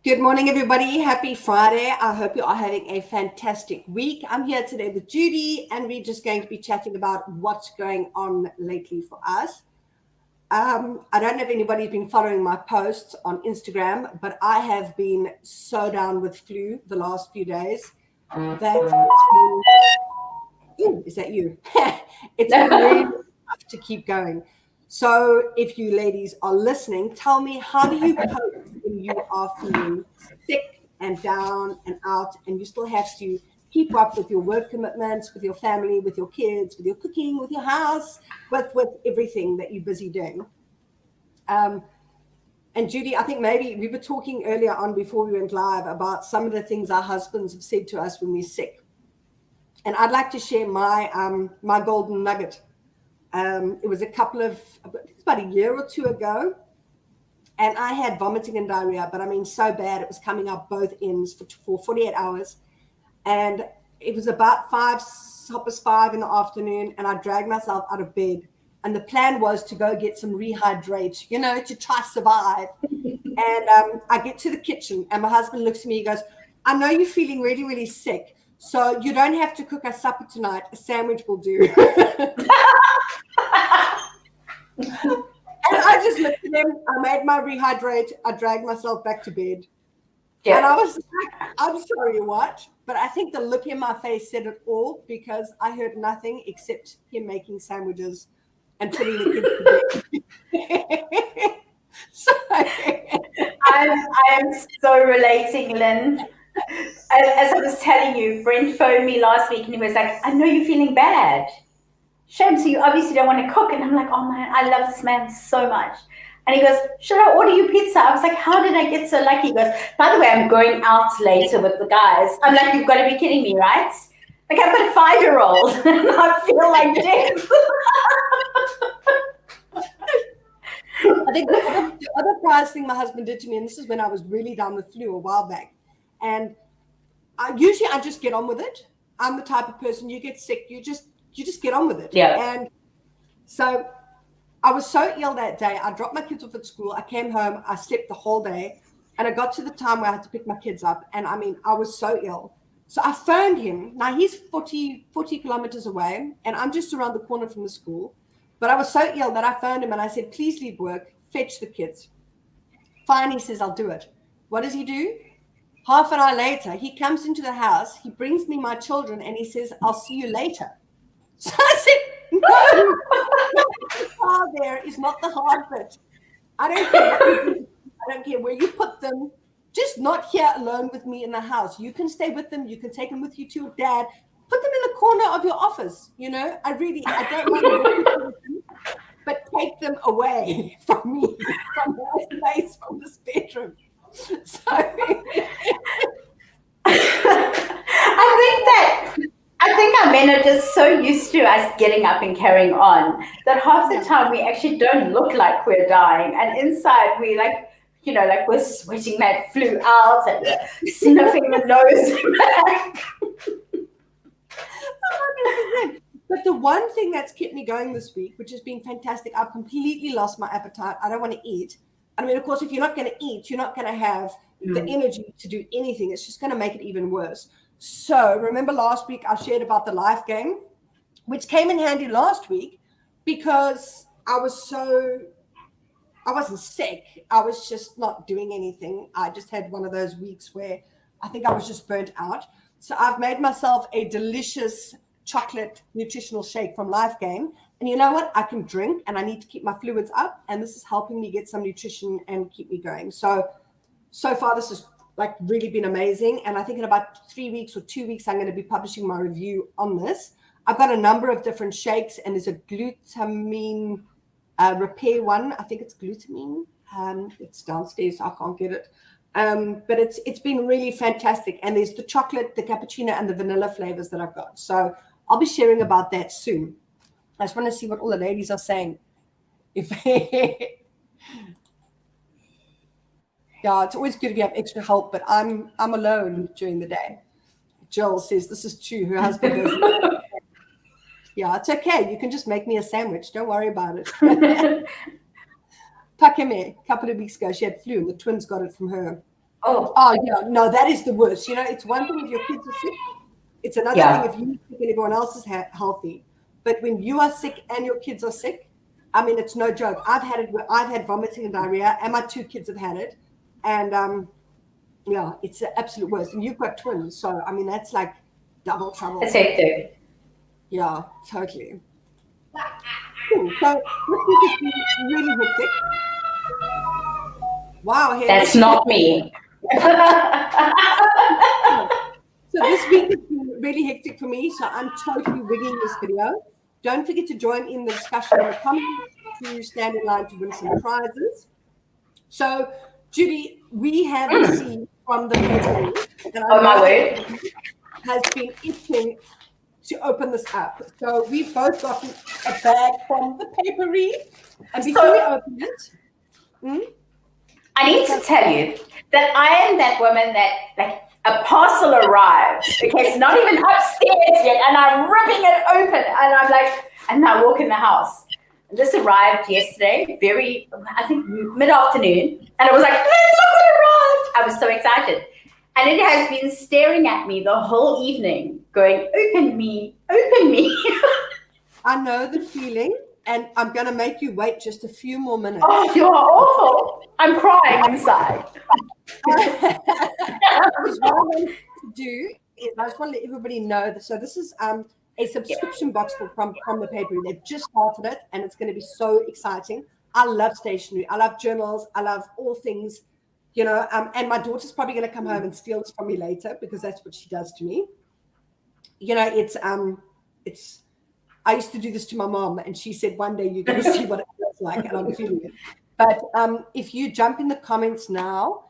Good morning, everybody. Happy Friday. I hope you are having a fantastic week. I'm here today with Judy, and we're just going to be chatting about what's going on lately for us. I don't know if anybody's been following my posts on Instagram, but I have been so down with flu the last few days that it's been, ooh, is that you? It's been really tough to keep going. So, if you ladies are listening, tell me, how do you cope when you are feeling sick and down and out, and you still have to keep up with your work commitments, with your family, with your kids, with your cooking, with your house, with everything that you're busy doing? Um, and Judy, I think maybe we were talking earlier on before we went live about some of the things our husbands have said to us when we're sick, and I'd like to share my golden nugget. It was I think it's about a year or two ago, and I had vomiting and diarrhea, but I mean so bad it was coming up both ends for 48 hours. And it was about 5 in the afternoon, and I dragged myself out of bed. And the plan was to go get some rehydrate, to try survive. And I get to the kitchen, and my husband looks at me. He goes, "I know you're feeling really, really sick, so you don't have to cook us supper tonight. A sandwich will do." And I just looked at him. I made my rehydrate. I dragged myself back to bed. Yeah. And I was like, "I'm sorry, what?" But I think the look in my face said it all, because I heard nothing except him making sandwiches and putting the kids to bed. So, I am so relating, Lynn. As I was telling you, Brent phoned me last week and he was like, I know you're feeling bad. Shame, so you obviously don't want to cook. And I'm like, oh man, I love this man so much. And he goes, should I order you pizza? I was like, how did I get so lucky? He goes, by the way, I'm going out later with the guys. I'm like, you've got to be kidding me, right? Like, I've got a 5-year-old and I feel like death. I think the other prize thing my husband did to me, and this is when I was really down with flu a while back, and I just get on with it. I'm the type of person, you get sick, you just get on with it. Yeah. And so I was so ill that day. I dropped my kids off at school. I came home. I slept the whole day, and I got to the time where I had to pick my kids up. And I mean, I was so ill. So I phoned him. Now he's 40 kilometers away, and I'm just around the corner from the school. But I was so ill that I phoned him and I said, "Please leave work, fetch the kids." Fine, he says, "I'll do it." What does he do? Half an hour later, he comes into the house. He brings me my children, and he says, "I'll see you later." So I said, "No, the car there is not the hard bit. I don't care what you do. I don't care where you put them. Just not here alone with me in the house. You can stay with them. You can take them with you to your dad. Put them in the corner of your office. I don't mind, but take them away from me, from my space, from this bedroom." So I think our men are just so used to us getting up and carrying on that half the time we actually don't look like we're dying, and inside we like, like we're sweating that flu out and sniffing the nose. 100%. But the one thing that's kept me going this week, which has been fantastic, I've completely lost my appetite. I don't want to eat. I mean, of course, if you're not going to eat, you're not going to have the energy to do anything. It's just going to make it even worse. So remember last week I shared about the life game, which came in handy last week because I wasn't sick. I was just not doing anything. I just had one of those weeks where I think I was just burnt out. So I've made myself a delicious chocolate nutritional shake from Life Game. And you know what? I can drink, and I need to keep my fluids up. And this is helping me get some nutrition and keep me going. So far, this has like really been amazing. And I think in about 3 weeks or 2 weeks, I'm going to be publishing my review on this. I've got a number of different shakes, and there's a glutamine repair one. I think it's glutamine. It's downstairs, so I can't get it. But it's been really fantastic. And there's the chocolate, the cappuccino, and the vanilla flavors that I've got. So I'll be sharing about that soon. I just want to see what all the ladies are saying. Yeah, it's always good if you have extra help, but I'm alone during the day. Jill says this is true. Her husband goes, yeah, it's okay. You can just make me a sandwich. Don't worry about it. Pakeme, a couple of weeks ago, she had flu, and the twins got it from her. Oh, yeah. No, that is the worst. It's one thing if your kids are sick. It's another thing if you're sick and everyone else is healthy. But when you are sick and your kids are sick, I mean, it's no joke. I've had it. I've had vomiting and diarrhea, and my 2 kids have had it. And yeah, it's the absolute worst. And you've got twins, so I mean, that's like double trouble. It's hectic. Yeah, totally. Cool. So this week has been really hectic. Wow, Haley. That's not me. So this week has been really hectic for me, so I'm totally rigging this video. Don't forget to join in the discussion in the comments to stand in line to win some prizes. So, Judy, we have received from the paper that my word, has been itching to open this up. So we've both gotten a bag from the papery, and before we open it, I need to tell you that I am that woman that like a parcel arrives. Okay, it's not even upstairs yet, and I'm ripping it open, and I'm like, and I walk in the house. And this arrived yesterday, I think mid-afternoon, and I was like, look what arrived! I was so excited. And it has been staring at me the whole evening, going, open me, open me. I know the feeling, and I'm going to make you wait just a few more minutes. Oh, you are awful. I'm crying inside. What I wanted to do is I just want to let everybody know that, so this is a subscription box from the paper. They've just started it, and it's going to be so exciting. I love stationery. I love journals. I love all things, and my daughter's probably going to come home and steal this from me later because that's what she does to me. It's I used to do this to my mom, and she said one day you're going to see what it feels like, and I'm feeling it. But if you jump in the comments now,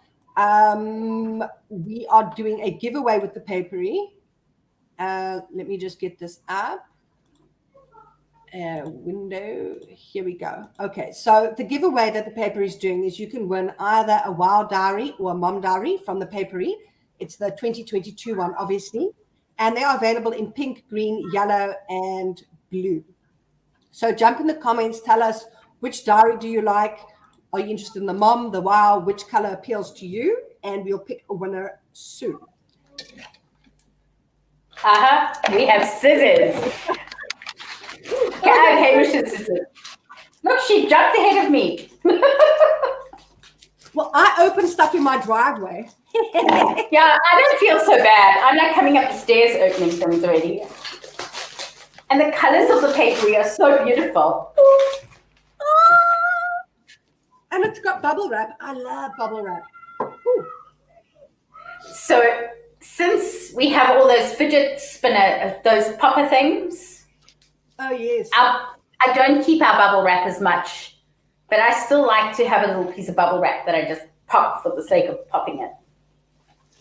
we are doing a giveaway with the papery. Let me just get this up. Window. Here we go. Okay, so the giveaway that the paper is doing is you can win either a wow diary or a mom diary from the papery. It's the 2022 one, obviously, and they are available in pink, green, yellow, and blue. So jump in the comments. Tell us which diary do you like. Are you interested in the mom, the wow? Which color appeals to you? And we'll pick a winner soon. We have scissors. I have Hamish's scissors. Look, she jumped ahead of me. Well, I open stuff in my driveway. Yeah, I don't feel so bad. I'm like coming up the stairs opening things already. And the colors of the papery are so beautiful. And it's got bubble wrap. I love bubble wrap. Ooh. So since we have all those fidget spinner, those popper things. Oh, yes. I don't keep our bubble wrap as much, but I still like to have a little piece of bubble wrap that I just pop for the sake of popping it.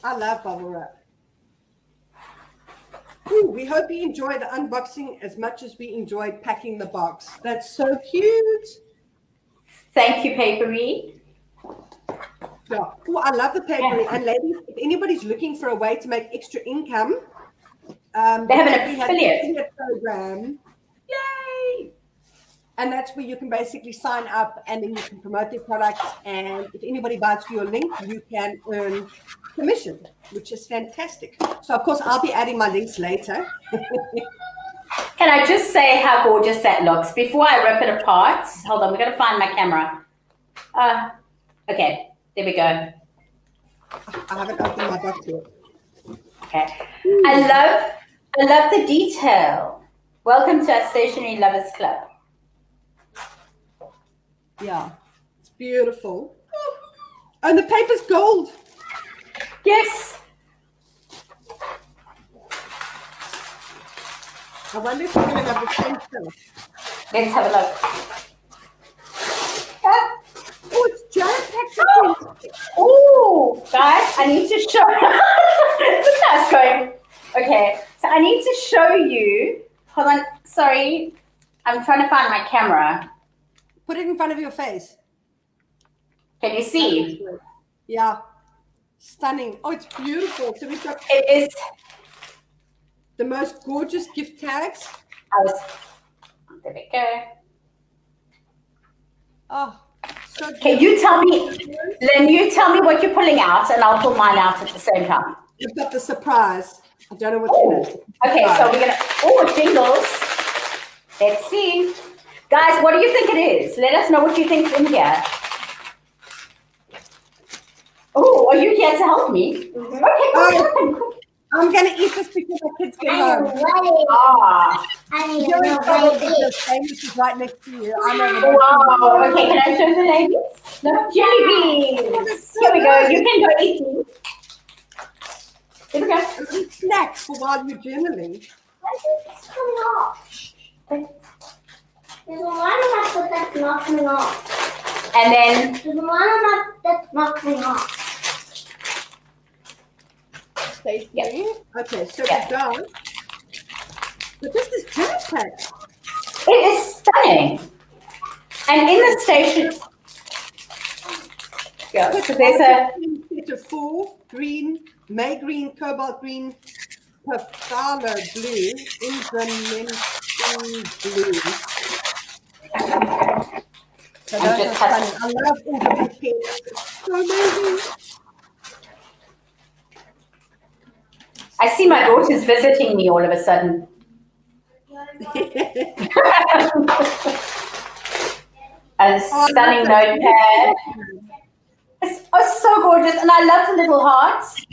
I love bubble wrap. Ooh, we hope you enjoy the unboxing as much as we enjoyed packing the box. That's so cute. Thank you, Papery. Yeah. Oh, I love the papery. And ladies, if anybody's looking for a way to make extra income, they have an affiliate program. Yay! And that's where you can basically sign up and then you can promote their products. And if anybody buys through your link, you can earn commission, which is fantastic. So, of course, I'll be adding my links later. Can I just say how gorgeous that looks before I rip it apart? Hold on, we're going to find my camera. Okay, there we go. I haven't opened my box yet. Okay. I love the detail. Welcome to our Stationery Lovers Club. Yeah, it's beautiful. Oh, and the paper's gold. Yes. I wonder if we're going to have the same stuff. Let's have a look. Oh, it's jam-packed. Oh, guys, I need to show. Look how it's going. Okay, so I need to show you. Hold on. Sorry, I'm trying to find my camera. Put it in front of your face. Can you see? Yeah. Stunning. Oh, it's beautiful. So we've got it is the most gorgeous gift tags. There we go. Oh, Okay, you tell me, Lynn, you tell me what you're pulling out, and I'll pull mine out at the same time. You've got the surprise. I don't know what's in it. Okay, so we're going to, jingles. Let's see. Guys, what do you think it is? Let us know what you think's in here. Oh, are you here to help me? Mm-hmm. Okay, go. I'm going to eat this because my kids get home. You're in trouble because Amos is right next to you. I'm over there. Wow. Okay, can I show the ladies? No, jelly beans. Here we go. You can go eat these. Here we go. Snacks for while you're journaling. It's coming off. There's one on my foot that's not coming off. And then there's one on my that's not coming off. Stay Yeah. Okay, so we're done. But this is jam-packed. it is stunning. And in the station, so there's a set of 4 green, May green, cobalt green, Perfalo blue, Indra blue. So I'm those just are stunning. I love all the pink. It's so amazing. I see my daughter's visiting me all of a sudden. A stunning notepad. It's so gorgeous, and I love the little hearts.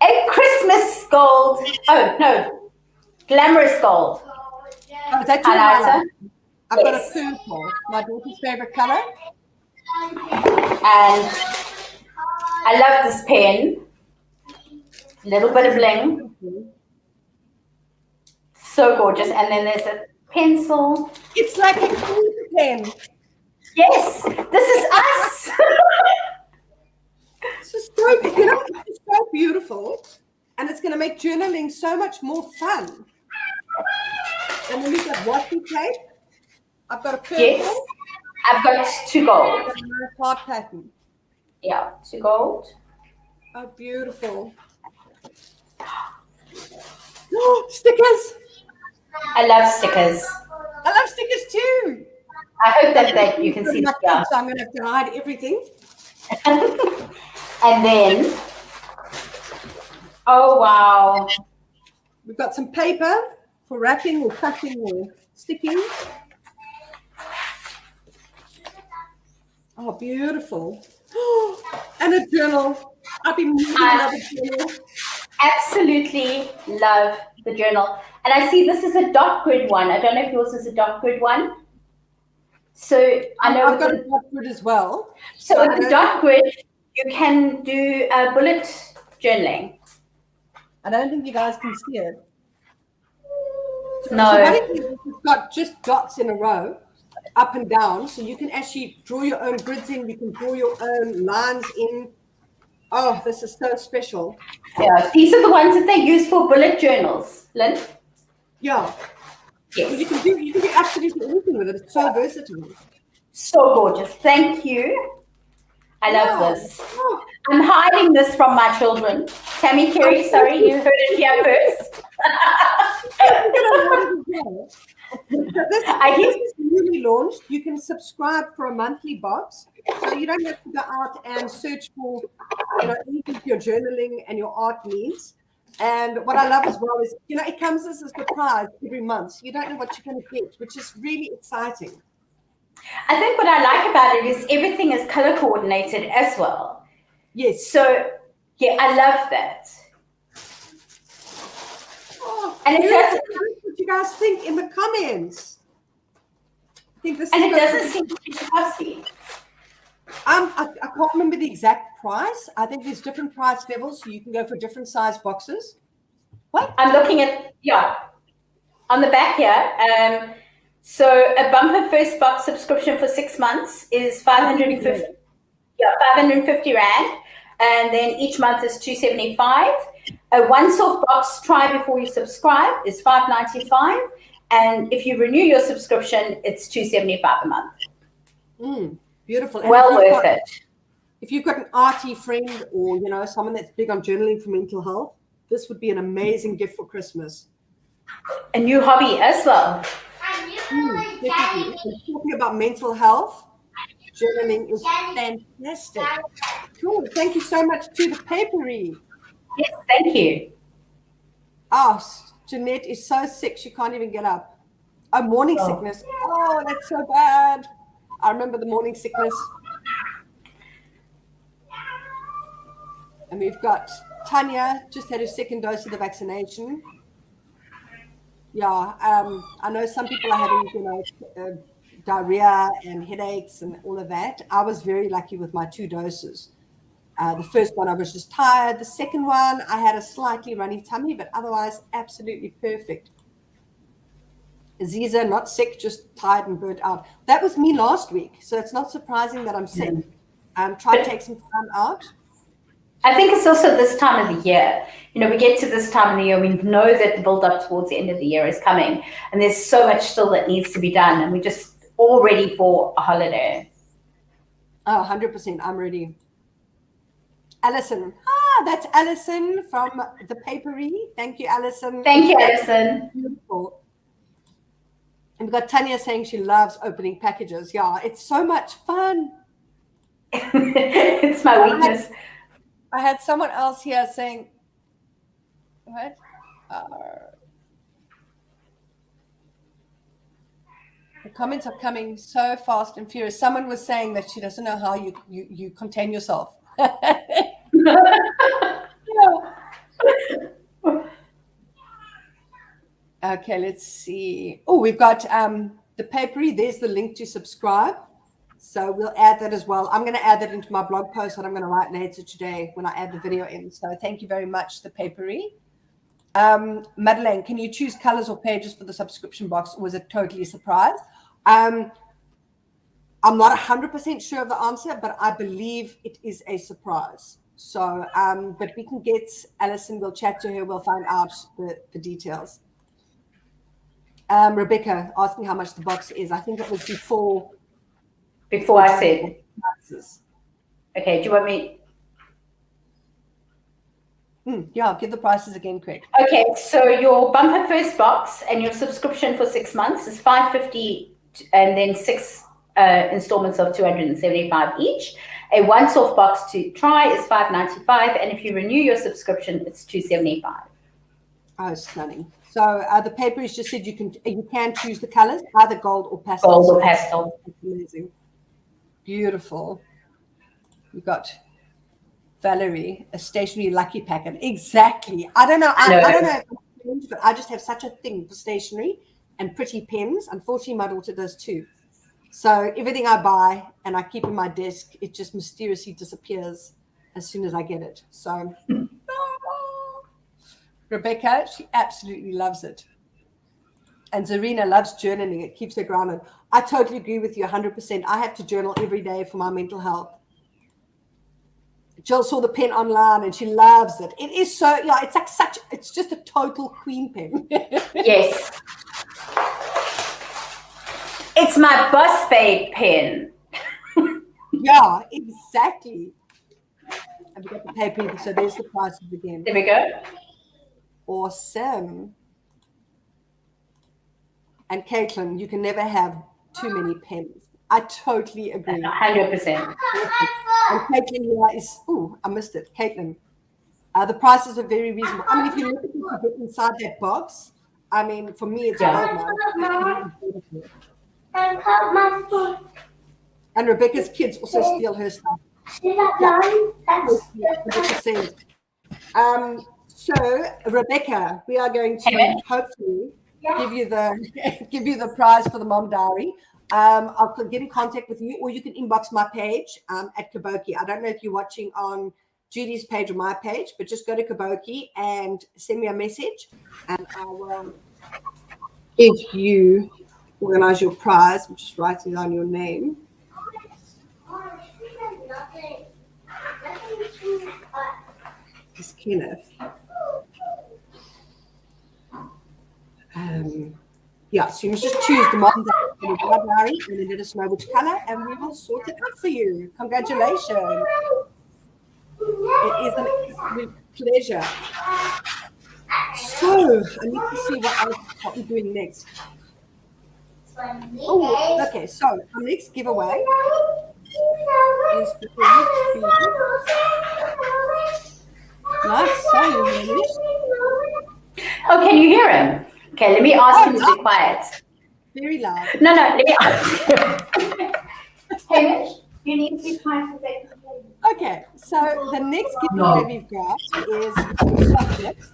A Christmas gold. Oh no, glamorous gold. Oh, is that your Highlighter. highlighter? I've got a Yes. purple, my daughter's favorite color. And I love this pen. A little bit of bling. So gorgeous. And then there's a pencil. It's like a clean pen. Yes, this is us. This is so, it's so beautiful, and it's going to make journaling so much more fun. And then we've got washi tape. I've got a purple. Yes, I've got 2 gold. And a heart pattern. Yeah, 2 gold. Oh, beautiful. Oh, stickers. I love stickers. I love stickers too. I hope that you can see my the yeah. kids, so I'm going to have to hide everything. And then, oh wow. We've got some paper for wrapping or cutting or sticking. Oh, beautiful. And a journal. I've been reading another journal. Absolutely love the journal. And I see this is a dot grid one. I don't know if yours is a dot grid one. So I know I've got a dot grid as well. So with the dot grid, you can do bullet journaling. I don't think you guys can see it. No. So what it is, it's got just dots in a row, up and down. So you can actually draw your own grids in. You can draw your own lines in. Oh, this is so special. Yeah, these are the ones that they use for bullet journals, Lynn. Yeah. Yes. Well, you can do absolutely anything with it. It's so versatile. So gorgeous. Thank you. I love this. Oh. I'm hiding this from my children. Tammy Carey, sorry, you heard it here first. This is newly launched. You can subscribe for a monthly box, so you don't have to go out and search for anything for your journaling and your art needs. And what I love as well is, it comes as a surprise every month. So you don't know what you're going to get, which is really exciting. I think what I like about it is everything is color coordinated as well. Yes. So, yeah, I love that. Oh, and it doesn't. What you guys think in the comments? I think this. And it doesn't seem to be fussy. I can't remember the exact price. I think there's different price levels, so you can go for different size boxes. What? I'm looking at on the back here. So a bumper first box subscription for 6 months is 550. Yeah, 550 rand, and then each month is 275. A once-off box try before you subscribe is 595, and if you renew your subscription, it's 275 a month. Beautiful. And well worth it. If you've got an arty friend or someone that's big on journaling for mental health, this would be an amazing gift for Christmas. a new hobby as well. Definitely. Talking about mental health, journaling is fantastic. Cool. Thank you so much to the papery. Yes, thank you. Oh, Jeanette is so sick she can't even get up. Oh, morning Oh. sickness. Oh, that's so bad. I remember the morning sickness. And we've got Tanya, just had her second dose of the vaccination. Yeah, I know some people are having, diarrhea and headaches and all of that. I was very lucky with my 2 doses. The first one, I was just tired. The second one, I had a slightly runny tummy, but otherwise, absolutely perfect. Aziza, not sick, just tired and burnt out. That was me last week, so it's not surprising that I'm sick. Try to take some time out. I think it's also this time of the year. We get to this time of the year, we know that the build up towards the end of the year is coming, and there's so much still that needs to be done, and we're just all ready for a holiday. Oh, 100%. I'm ready. Alison. That's Alison from the papery. Thank you, Alison. Thank you, Alison. Beautiful. And we've got Tanya saying she loves opening packages. Yeah, it's so much fun. It's my weakness. I had someone else here saying, what? The comments are coming so fast and furious. Someone was saying that she doesn't know how you contain yourself. Okay, let's see. Oh, we've got the papery. There's the link to subscribe. So we'll add that as well. I'm going to add that into my blog post that I'm going to write later today when I add the video in. So thank you very much, the papery. Madeleine, can you choose colors or pages for the subscription box, or was it totally a surprise? I'm not 100% sure of the answer, but I believe it is a surprise. So, but we can get Alison, we'll chat to her, we'll find out the details. Rebecca asking how much the box is. I think it was before I said. Okay, do you want me? Yeah, give the prices again, Craig. Okay, so your bumper first box and your subscription for 6 months is $550, and then 6 installments of $275 each. A once-off box to try is $595, and if you renew your subscription, it's $275. Oh, stunning. So the paper is just said you can choose the colors, either gold or pastel. Gold or pastel. Amazing. Beautiful. We've got Valerie, a stationery lucky packet. Exactly. I don't know. I don't know, but I just have such a thing for stationery and pretty pens. Unfortunately, my daughter does too. So everything I buy and I keep in my desk, it just mysteriously disappears as soon as I get it. So Rebecca, she absolutely loves it. And Zarina loves journaling. It keeps her grounded. I totally agree with you 100%. I have to journal every day for my mental health. Jill saw the pen online and she loves it. It is so, yeah, it's like it's just a total queen pen. Yes. It's my boss babe pen. Yeah, exactly. And we got the paper, so there's the prices again. There we go. Awesome. And Caitlin, you can never have too many pens. I totally agree. 100%. And Caitlin here is, I missed it. Caitlin, the prices are very reasonable. I mean, if you look at what you get inside that box, I mean, for me, it's gold. And Rebecca's kids also steal her stuff. So, Rebecca, we are going to hopefully give you the prize for the Mom Diary. I'll get in contact with you, or you can inbox my page at Kaboutjie. I don't know if you're watching on Judy's page or my page, but just go to Kaboutjie and send me a message, and I will give you organize your prize. I'm just writing down your name. It's Kenneth. Yeah, so you must just choose the Mom Diary and then let us know which color, and we will sort it out for you. Congratulations. It is an absolute pleasure. So I need to see what we're doing next. Oh, okay. So our next giveaway is the nice song, Hamish. Oh, can you hear him? Okay, let me ask him to be quiet. Very loud. No, let me ask him. Hamish, you need to be quiet for a second. Okay, so the next giveaway we've got is chocolates.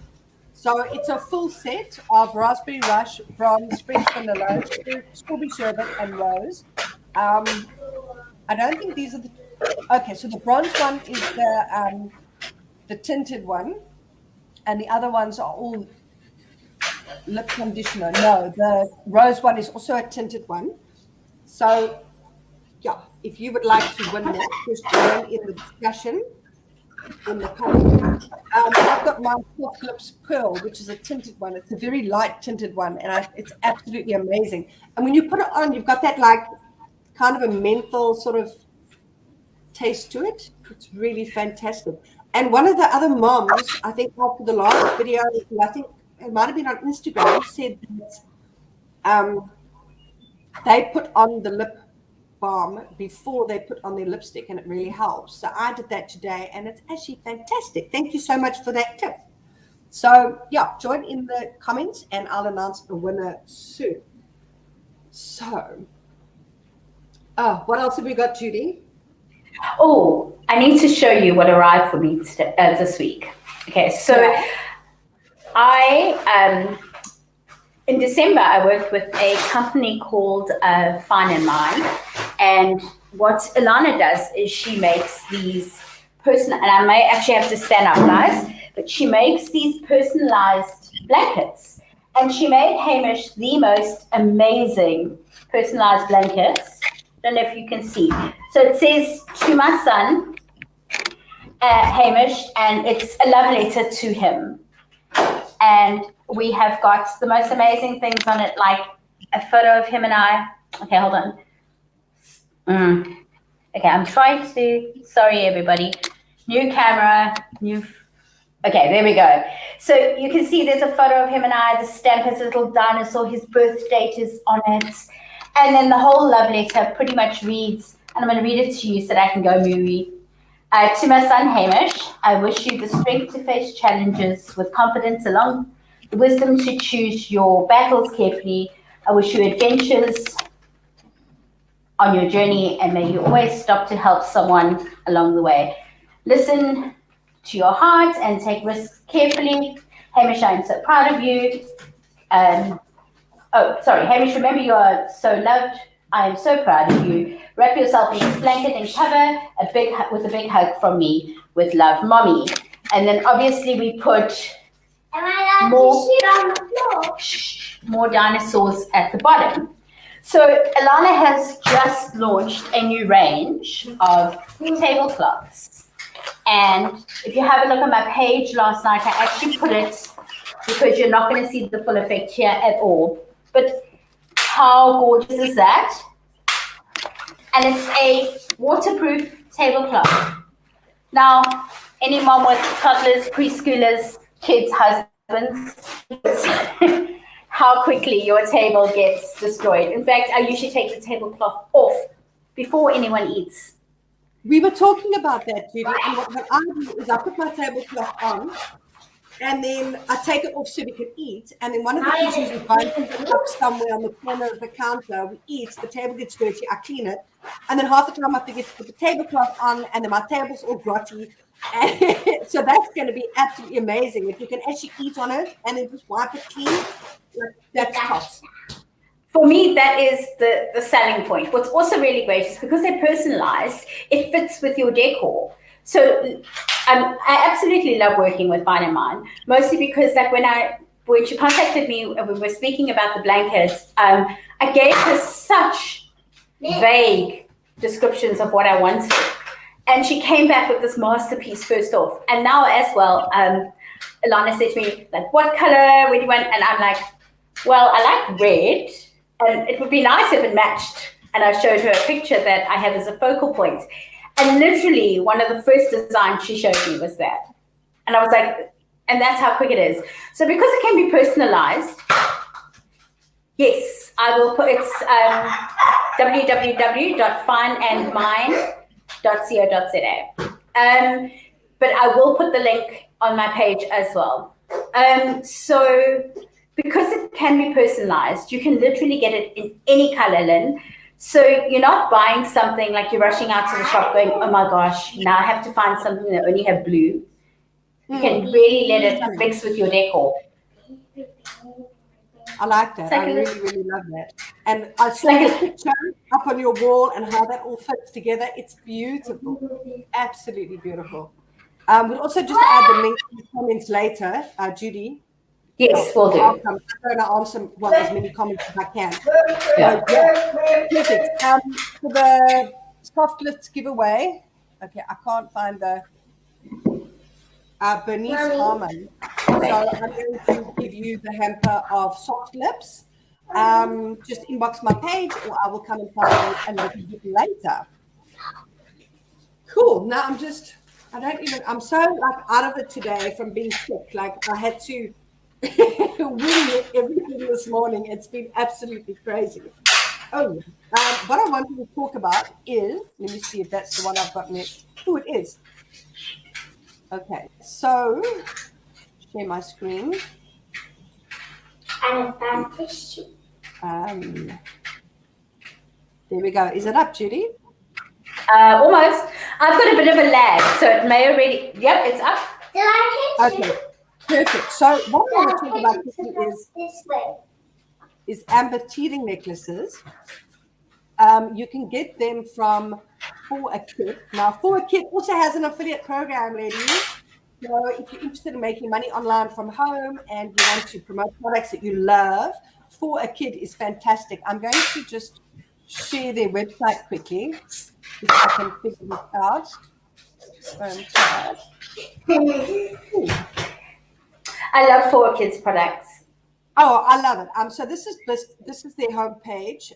So it's a full set of raspberry rush, bronze, fresh vanilla, strawberry sherbet, and rose. I don't think these are the. Okay, so the bronze one is the tinted one, and the other ones are all lip conditioner. No, the rose one is also a tinted one. So, yeah, if you would like to win that, just join in the discussion in the comments. I've got my Soft Lips Pearl, which is a tinted one. It's a very light tinted one, and it's absolutely amazing. And when you put it on, you've got that like kind of a menthol sort of taste to it. It's really fantastic. And one of the other moms, I think after the last video, I think it might have been on Instagram, said that they put on the lip balm before they put on their lipstick, and it really helps. So I did that today, and it's actually fantastic. Thank you so much for that tip. So yeah, join in the comments, and I'll announce a winner soon. So, what else have we got, Judy? Oh, I need to show you what arrived for me this week. Okay, so Yeah. In December, I worked with a company called Fine and Mine, and what Ilana does is she makes these and I may actually have to stand up, guys, but she makes these personalized blankets, and she made Hamish the most amazing personalized blankets. Don't know if you can see. So it says, "To my son, Hamish," and it's a love letter to him. And we have got the most amazing things on it, like a photo of him and I. Okay, hold on. Okay, I'm trying to, sorry everybody. New camera, okay, there we go. So you can see there's a photo of him and I, the stamp has a little dinosaur, his birth date is on it. And then the whole love letter pretty much reads, and I'm going to read it to you so that I can go movie. To my son Hamish, I wish you the strength to face challenges with confidence, along the wisdom to choose your battles carefully. I wish you adventures on your journey, and may you always stop to help someone along the way. Listen to your heart and take risks carefully. Hamish, I am so proud of you. Hamish, remember you are so loved. I am so proud of you. Wrap yourself in this blanket and cover with a big hug from me. With love, Mommy. And then obviously we put more dinosaurs at the bottom. So Ilana has just launched a new range of tablecloths. And if you have a look at my page last night, I actually put it, because you're not going to see the full effect here at all. But how gorgeous is that? And it's a waterproof tablecloth. Now, any mom with toddlers, preschoolers, kids, husbands, how quickly your table gets destroyed. In fact, I usually take the tablecloth off before anyone eats. We were talking about that, Judy, and what I do is I put my tablecloth on, and then I take it off so we can eat. And then one of the kids usually finds it up somewhere on the corner of the counter. We eat, the table gets dirty, I clean it. And then half the time I forget to put the tablecloth on, and then my table's all grotty. And so that's going to be absolutely amazing. If you can actually eat on it and then just wipe it clean, that's tops. For me, that is the selling point. What's also really great is because they're personalized, it fits with your decor. So I absolutely love working with Fine and Mine, mostly because like when she contacted me and we were speaking about the blankets, I gave her such vague descriptions of what I wanted. And she came back with this masterpiece first off. And now as well, Ilana said to me, like, what color would you want? And I'm like, well, I like red, and it would be nice if it matched. And I showed her a picture that I have as a focal point. And literally one of the first designs she showed me was that. And I was like, And that's how quick it is. So because it can be personalized, yes, I will put it's www.fineandmine.co.za. But I will put the link on my page as well. So because it can be personalized, you can literally get it in any color, Lynn. So you're not buying something like you're rushing out to the shop going, oh my gosh, now I have to find something that only have blue. You can really let it mix with your decor. I like that. I really, really love that. And I saw a picture up on your wall and how that all fits together. It's beautiful. Absolutely beautiful. We'll also just add the link in the comments later, Judy. Yes, we'll do. I'm going to answer as many comments as I can. Yeah. Perfect. For the soft lips giveaway, okay, I can't find the Bernice Harmon. So I'm going to give you the hamper of soft lips. Just inbox my page, or I will come and find you a little bit later. Cool. Now I'm so like out of it today from being sick. Like I had to wing everything this morning. It's been absolutely crazy. Oh, what I wanted to talk about is, let me see if that's the one I've got next. Oh, it is. Okay, so share my screen. And a fantasy. There we go. Is it up, Judy? Almost. I've got a bit of a lag, so it may already. Yep, it's up. Did I hit you? Okay, perfect. So what I want to talk about is amber teething necklaces. You can get them from For a Kid. Now, For a Kid also has an affiliate program, ladies. So if you're interested in making money online from home and you want to promote products that you love, For a Kid is fantastic. I'm going to just share their website quickly if I can figure this out. I love For a Kids products. Oh, I love it. So this is their homepage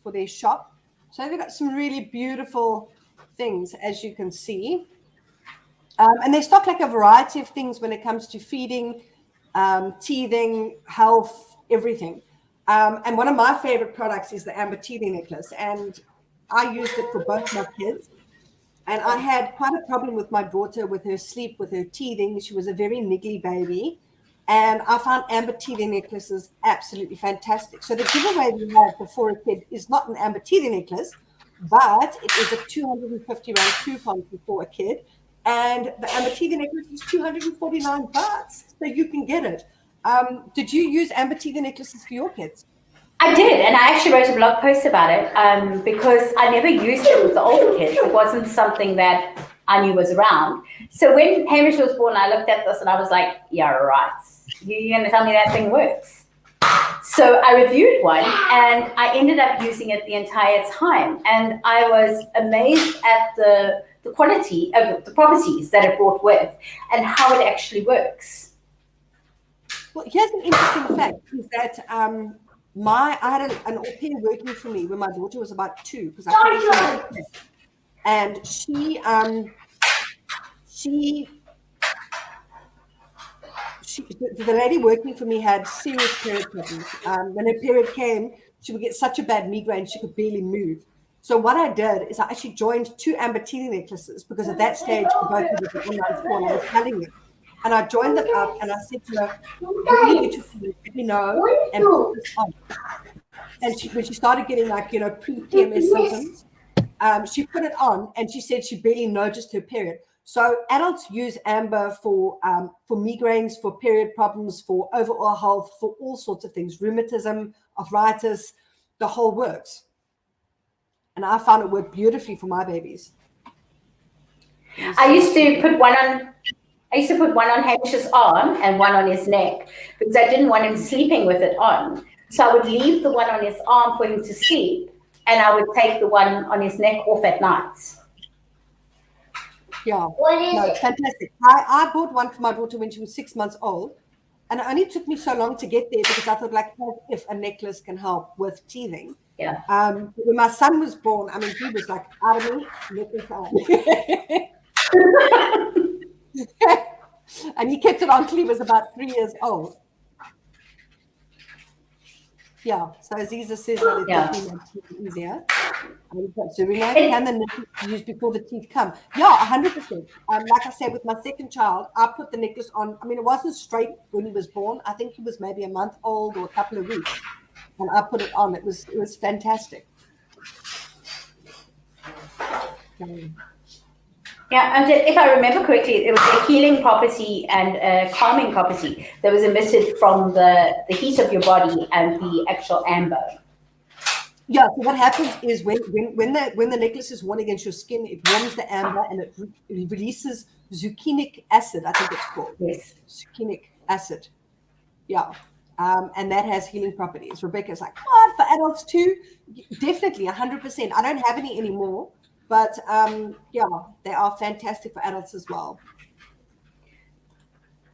for their shop. So they've got some really beautiful things, as you can see. And they stock like a variety of things when it comes to feeding, teething, health, everything. And one of my favorite products is the amber teething necklace. And I used it for both my kids. And I had quite a problem with my daughter with her sleep, with her teething. She was a very niggly baby. And I found amber teething necklaces absolutely fantastic. So the giveaway we have for a kid is not an amber teething necklace, but it is a 250 Rand coupon for a kid. And the amber teething necklace is $249, so you can get it. Did you use amber teething necklaces for your kids? I did, and I actually wrote a blog post about it because I never used it with the older kids. It wasn't something that I knew was around. So when Hamish was born, I looked at this and I was like, yeah, right. You're going to tell me that thing works. So I reviewed one and I ended up using it the entire time. And I was amazed at the quality of the properties that it brought with and how it actually works. Well, here's an interesting fact is that I had an au pair working for me when my daughter was about 2 because I couldn't, and the lady working for me had serious period problems. When her period came, she would get such a bad migraine she could barely move. So what I did is I actually joined 2 amber teething necklaces because at that stage Kaboutjie was an online school and I was telling them. And I joined them up and I said to her, "What you to let me know and put this on." And when she started getting pre-PMS symptoms, she put it on and she said she barely noticed her period. So adults use amber for migraines, for period problems, for overall health, for all sorts of things, rheumatism, arthritis, the whole works. And I found it worked beautifully for my babies. I used to put one on Hamish's arm and one on his neck because I didn't want him sleeping with it on. So I would leave the one on his arm for him to sleep, and I would take the one on his neck off at night. Yeah, it's fantastic. I bought one for my daughter when she was 6 months old, and it only took me so long to get there because I thought, like, if a necklace can help with teething. Yeah. When my son was born, I mean, he was like, out of me, necklace on. And he kept it on till he was about 3 years old. Yeah, so Aziza says that it definitely makes it easier. Zarina, can the necklace be used before the teeth come? Yeah, 100%. Like I said, with my second child, I put the necklace on. I mean, it wasn't straight when he was born. I think he was maybe a month old or a couple of weeks, and I put it on. It was fantastic. Yeah, and if I remember correctly, it was a healing property and a calming property that was emitted from the heat of your body and the actual amber. Yeah, so what happens is when the necklace is worn against your skin, it warms the amber and it releases zucchinic acid, I think it's called. Yes. Zucchinic acid. Yeah. And that has healing properties. Rebecca's like, what, for adults too? Definitely, 100%. I don't have any anymore, but yeah, they are fantastic for adults as well.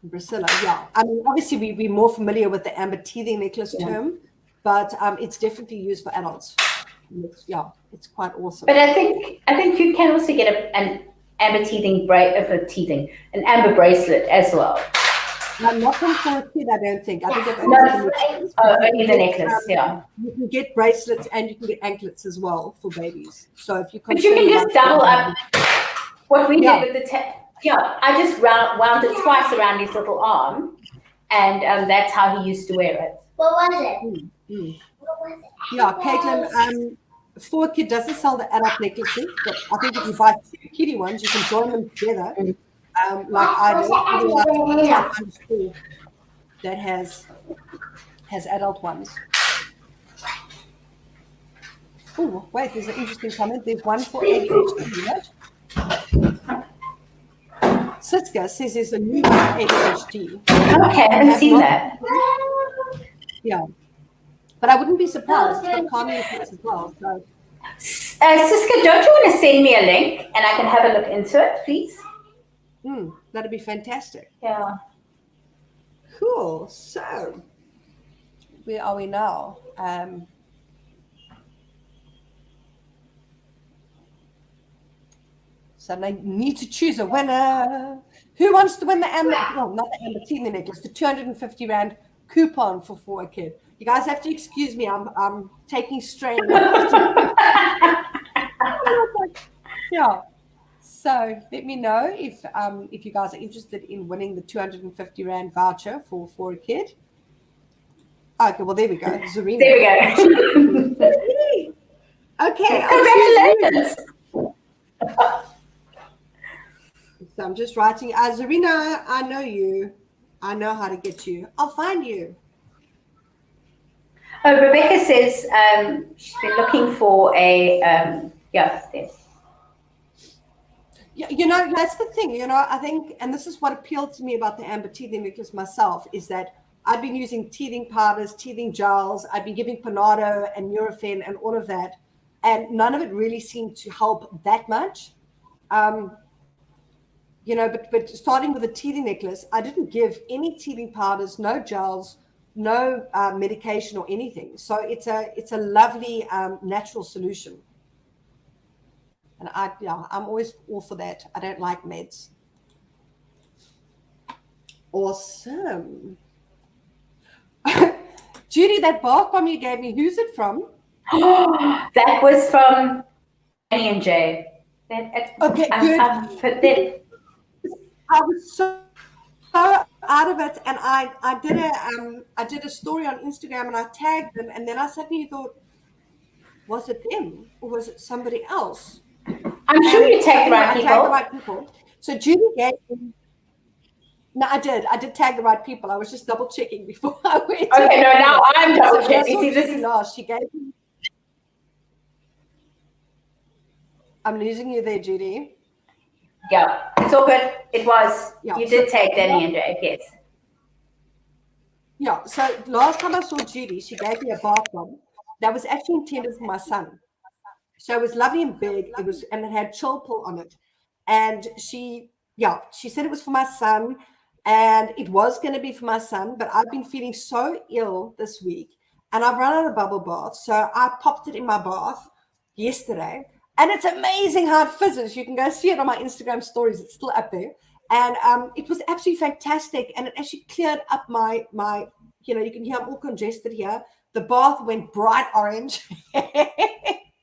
Priscilla, yeah. I mean, obviously, we're more familiar with the amber teething necklace term, but it's definitely used for adults. It's quite awesome. But I think you can also get an amber an amber bracelet as well. Not for a kid, I don't think. I think it's only the necklace. Yeah. You can get bracelets and you can get anklets as well for babies. So if you but you can just double up. What we did with the I just wound it twice around his little arm, and that's how he used to wear it. What was it? What was it? Yeah, Caitlin, for a kid doesn't sell the adult necklaces, but I think if you buy 2 kiddie ones, you can join them together. Like I do, that has adult ones. Oh, wait, there's an interesting comment. There's one for ADHD, right? Sitka says there's a new one for ADHD. Okay, I haven't seen that. Yeah. But I wouldn't be surprised. It's got calming effects as well. So. Siska, don't you want to send me a link and I can have a look into it, please? That'd be fantastic. Yeah. Cool. So, where are we now? So I need to choose a winner. Who wants to win the amber? Well, not the amber teething necklace. The 250 Rand coupon for a kid. You guys have to excuse me. I'm taking strain. Yeah. So let me know if you guys are interested in winning the 250 Rand voucher for a kid. Okay, well there we go. Zarina. There we go. Okay. Congratulations. So I'm just writing, Zarina, I know you. I know how to get you. I'll find you. Oh, Rebecca says she's been looking for a there. Yeah, you know, that's the thing, you know, I think, and this is what appealed to me about the amber teething necklace myself, is that I've been using teething powders, teething gels, I've been giving Panado and Nurofen and all of that, and none of it really seemed to help that much. You know, but starting with a teething necklace, I didn't give any teething powders, no gels, no medication or anything. So it's a lovely natural solution. And I'm always all for that. I don't like meds. Awesome. Judy, that bath bomb you gave me, who's it from? That was from Annie and Jay. Okay, good. I was so out of it, and I did a story on Instagram, and I tagged them, and then I suddenly thought, was it them or was it somebody else? I'm sure you tagged the right people. I tagged the right people. So Judy gave me. No, I did tag the right people. I was just double checking before I went. Okay, no, now I'm double checking. She gave me. I'm losing you there, Judy. Yeah, it's all good. It was. Yeah, you did take Danny and Jay, yes. Yeah, so last time I saw Judy, she gave me a bath bomb that was actually intended for my son. So it was lovely and big. And it had chill pull on it. And she said it was for my son, and it was going to be for my son, but I've been feeling so ill this week, and I've run out of bubble bath. So I popped it in my bath yesterday. And it's amazing how it fizzes. You can go see it on my Instagram stories. It's still up there. And it was absolutely fantastic. And it actually cleared up my, you can hear I'm all congested here. The bath went bright orange.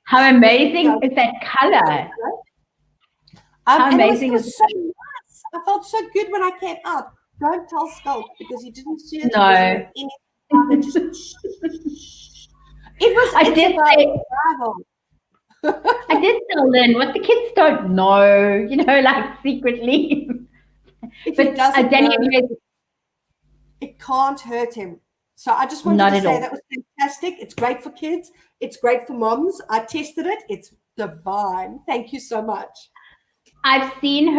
How amazing is that color? How And amazing it was is so nice. I felt so good when I came out. Don't tell Skulk because he didn't see it. No. It was I did survival. I did tell Lynn what the kids don't know, like secretly. If But he doesn't Danny, know, it can't hurt him. So I just wanted Not to at say all. that was fantastic. It's great for kids. It's great for moms. I tested it. It's divine. Thank you so much. I've seen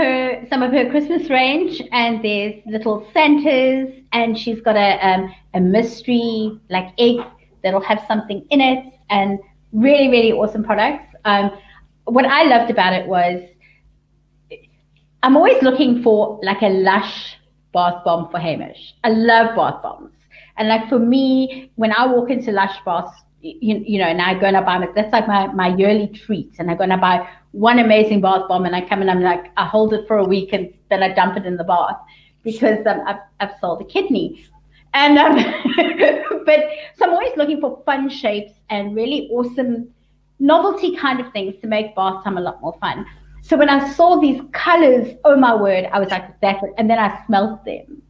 some of her Christmas range, and there's little Santas, and she's got a mystery like egg that'll have something in it, and really, really awesome products. What I loved about it was I'm always looking for like a Lush bath bomb for Hamish. I love bath bombs. And like for me, when I walk into Lush baths, and I go and I buy it, that's like my yearly treat. And I go and I buy one amazing bath bomb, and I come and I'm like, I hold it for a week and then I dump it in the bath because I've sold a kidney. And but so I'm always looking for fun shapes and really awesome novelty kind of things to make bath time a lot more fun. So when I saw these colors, oh my word, I was like, that's it. And then I smelled them.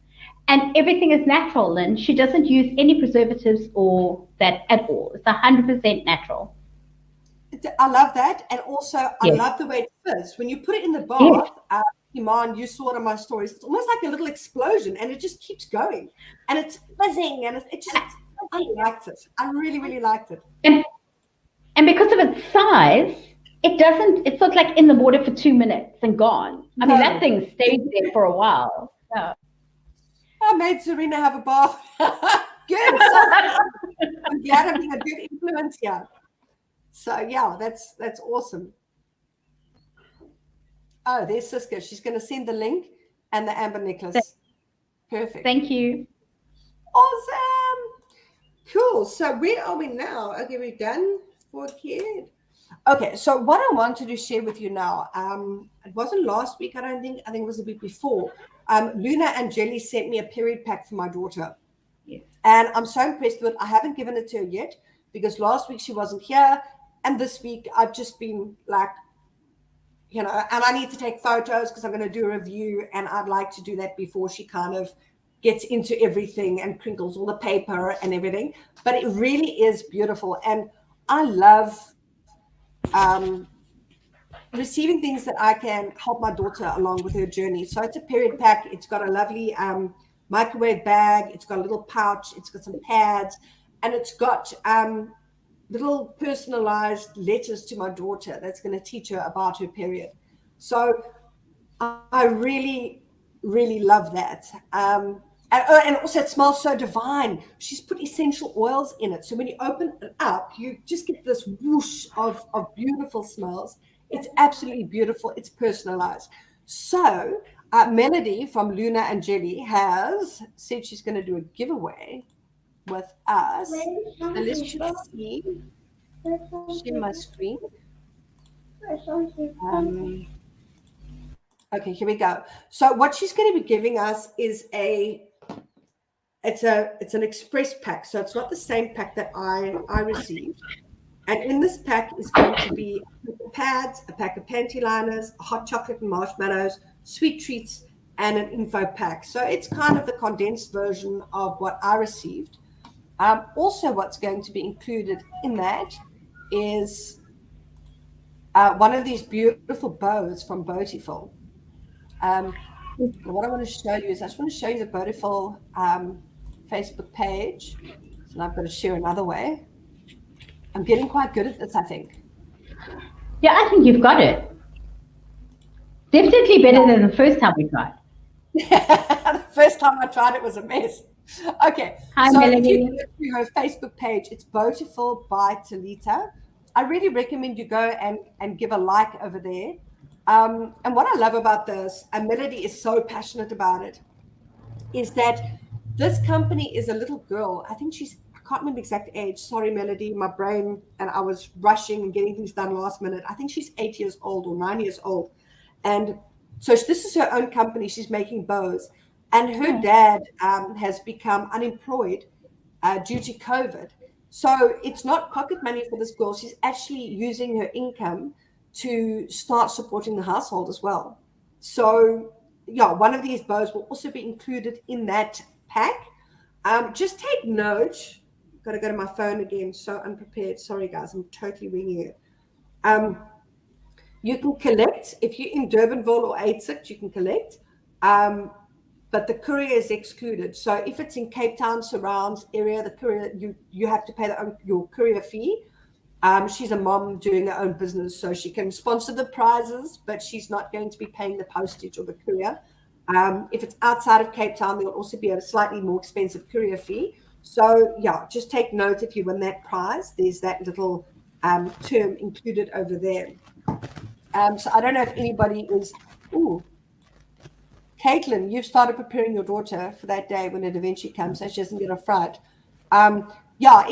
And everything is natural, Lynn. She doesn't use any preservatives or that at all. It's 100% natural. I love that. And also, I love the way it fits. When you put it in the bath, Iman, you saw it on my stories, it's almost like a little explosion and it just keeps going. And it's buzzing and I liked it. I really, really liked it. And because of its size, it's not like in the water for 2 minutes and gone. I mean, that thing stays there for a while. So. I made Serena have a bath. Good. I'm glad I'm being a good influence here. So yeah, that's awesome. Oh, there's Siska. She's going to send the link and the amber necklace. Perfect. Thank you. Awesome. Cool. So where are we now? Okay, we're done for kid. Okay, so what I wanted to share with you now, it wasn't last week, I don't think. I think it was the week before. Luna and Jelly sent me a period pack for my daughter. Yes. And I'm so impressed with it. I haven't given it to her yet because last week she wasn't here. And this week I've just been like, and I need to take photos because I'm going to do a review. And I'd like to do that before she kind of gets into everything and crinkles all the paper and everything. But it really is beautiful. And I love receiving things that I can help my daughter along with her journey. So it's a period pack. It's got a lovely microwave bag. It's got a little pouch. It's got some pads. And it's got little personalized letters to my daughter that's going to teach her about her period. So I really, really love that. And also it smells so divine. She's put essential oils in it. So when you open it up, you just get this whoosh of beautiful smells. It's absolutely beautiful. It's personalized. So Melody from Luna and Jelly has said she's going to do a giveaway with us. So let's just see. Share my screen. Okay, here we go. So what she's going to be giving us is it's an express pack. So it's not the same pack that I received. And in this pack is going to be a pack of pads, a pack of panty liners, hot chocolate and marshmallows, sweet treats, and an info pack. So it's kind of the condensed version of what I received. Also, what's going to be included in that is one of these beautiful bows from Beautiful. What I want to show you is I just want to show you the Beautiful Facebook page. So now I've got to share another way. I'm getting quite good at this, I think. Yeah, I think you've got it. Definitely better than the first time we tried. The first time I tried it was a mess. Okay. Hi, so Melody. if you go to her Facebook page, it's Beautiful by Talita. I really recommend you go and give a like over there. And what I love about this, and Melody is so passionate about it, is that this company is a little girl. I think I can't remember the exact age. Sorry, Melody, my brain, and I was rushing and getting things done last minute. I think she's 8 years old or 9 years old. And So this is her own company. She's making bows, and her dad has become unemployed due to COVID. So it's not pocket money for this girl. She's actually using her income to start supporting the household as well. So yeah, one of these bows will also be included in that pack. Just take note. Got to go to my phone again. So unprepared. Sorry, guys. I'm totally winging it. You can collect if you're in Durbanville or Aidsix. You can collect, but the courier is excluded. So if it's in Cape Town surrounds area, the courier you have to pay your courier fee. She's a mom doing her own business, so she can sponsor the prizes, but she's not going to be paying the postage or the courier. If it's outside of Cape Town, there'll also be a slightly more expensive courier fee. So yeah, just take note if you win that prize. There's that little term included over there. So I don't know if anybody is. Ooh, Caitlin, you've started preparing your daughter for that day when it eventually comes, so she doesn't get a fright. Yeah,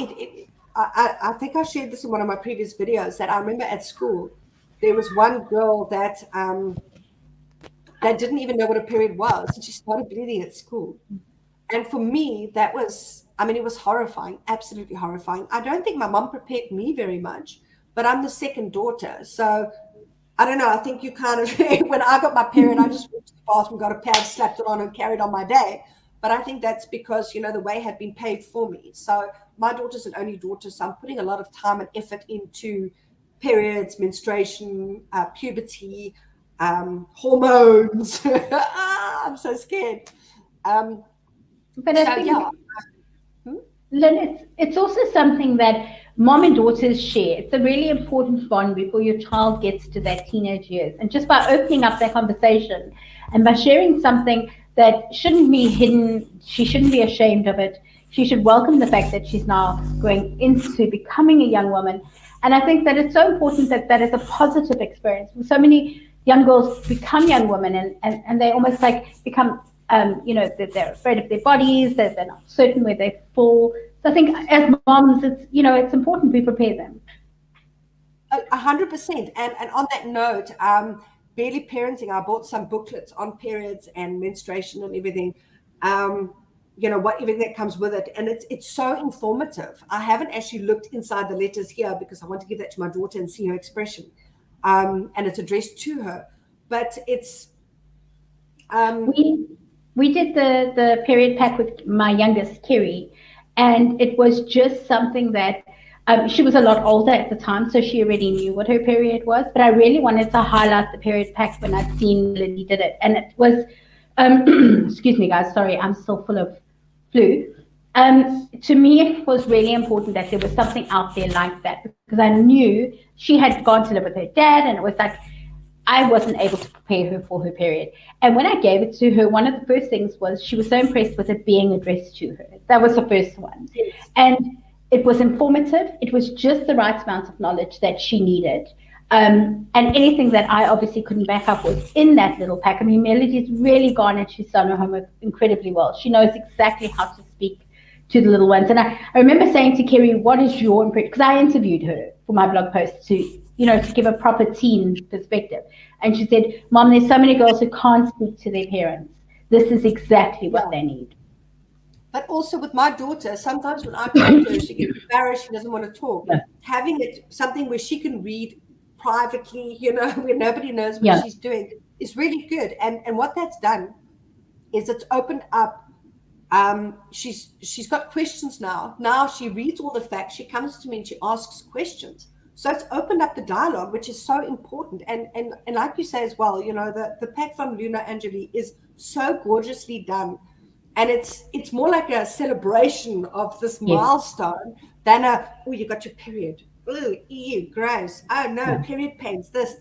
I think I shared this in one of my previous videos that I remember at school, there was one girl that didn't even know what a period was, and she started bleeding at school. And for me, that was, I mean, it was horrifying, absolutely horrifying. I don't think my mom prepared me very much, but I'm the second daughter. So I don't know. I think you kind of, when I got my period, I just went to the bathroom, got a pad, slapped it on, and carried on my day. But I think that's because, the way had been paid for me. So my daughter's an only daughter, so I'm putting a lot of time and effort into periods, menstruation, puberty, hormones. I'm so scared. But I think, Lynn, it's also something that mom and daughters share. It's a really important bond before your child gets to that teenage years. And just by opening up that conversation and by sharing something that shouldn't be hidden, she shouldn't be ashamed of it. She should welcome the fact that she's now going into becoming a young woman. And I think that it's so important that that is a positive experience. So many young girls become young women and they almost like become they're afraid of their bodies, they're not certain where they fall. So I think as moms, it's important we prepare them. 100%. And on that note, barely parenting, I bought some booklets on periods and menstruation and everything. Everything that comes with it, and it's so informative. I haven't actually looked inside the letters here because I want to give that to my daughter and see her expression, and it's addressed to her. But it's we did the period pack with my youngest Kerry, and it was just something that she was a lot older at the time, so she already knew what her period was. But I really wanted to highlight the period pack when I'd seen Lily did it, and it was excuse me, guys. Sorry, I'm still full of flu. To me, it was really important that there was something out there like that because I knew she had gone to live with her dad, and it was like I wasn't able to prepare her for her period. And when I gave it to her, one of the first things was she was so impressed with it being addressed to her. That was the first one. Yes. And it was informative. It was just the right amount of knowledge that she needed. And anything that I obviously couldn't back up was in that little pack. I mean, Melody's really gone and she's done her homework incredibly well. She knows exactly how to speak to the little ones. And I remember saying to Kerry, what is your impression? Because I interviewed her for my blog post to give a proper teen perspective. And she said, Mom, there's so many girls who can't speak to their parents. This is exactly what they need. But also with my daughter, sometimes when I talk to her, she gets embarrassed, she doesn't want to talk. Yeah. Having it something where she can read privately, where nobody knows what she's doing is really good. And what that's done is it's opened up. She's got questions now. Now she reads all the facts. She comes to me and she asks questions. So it's opened up the dialogue, which is so important. And like you say as well, the pack from Luna Angeli is so gorgeously done. And it's more like a celebration of this milestone than you got your period. Ooh, ew, gross. Oh no, period pains, this.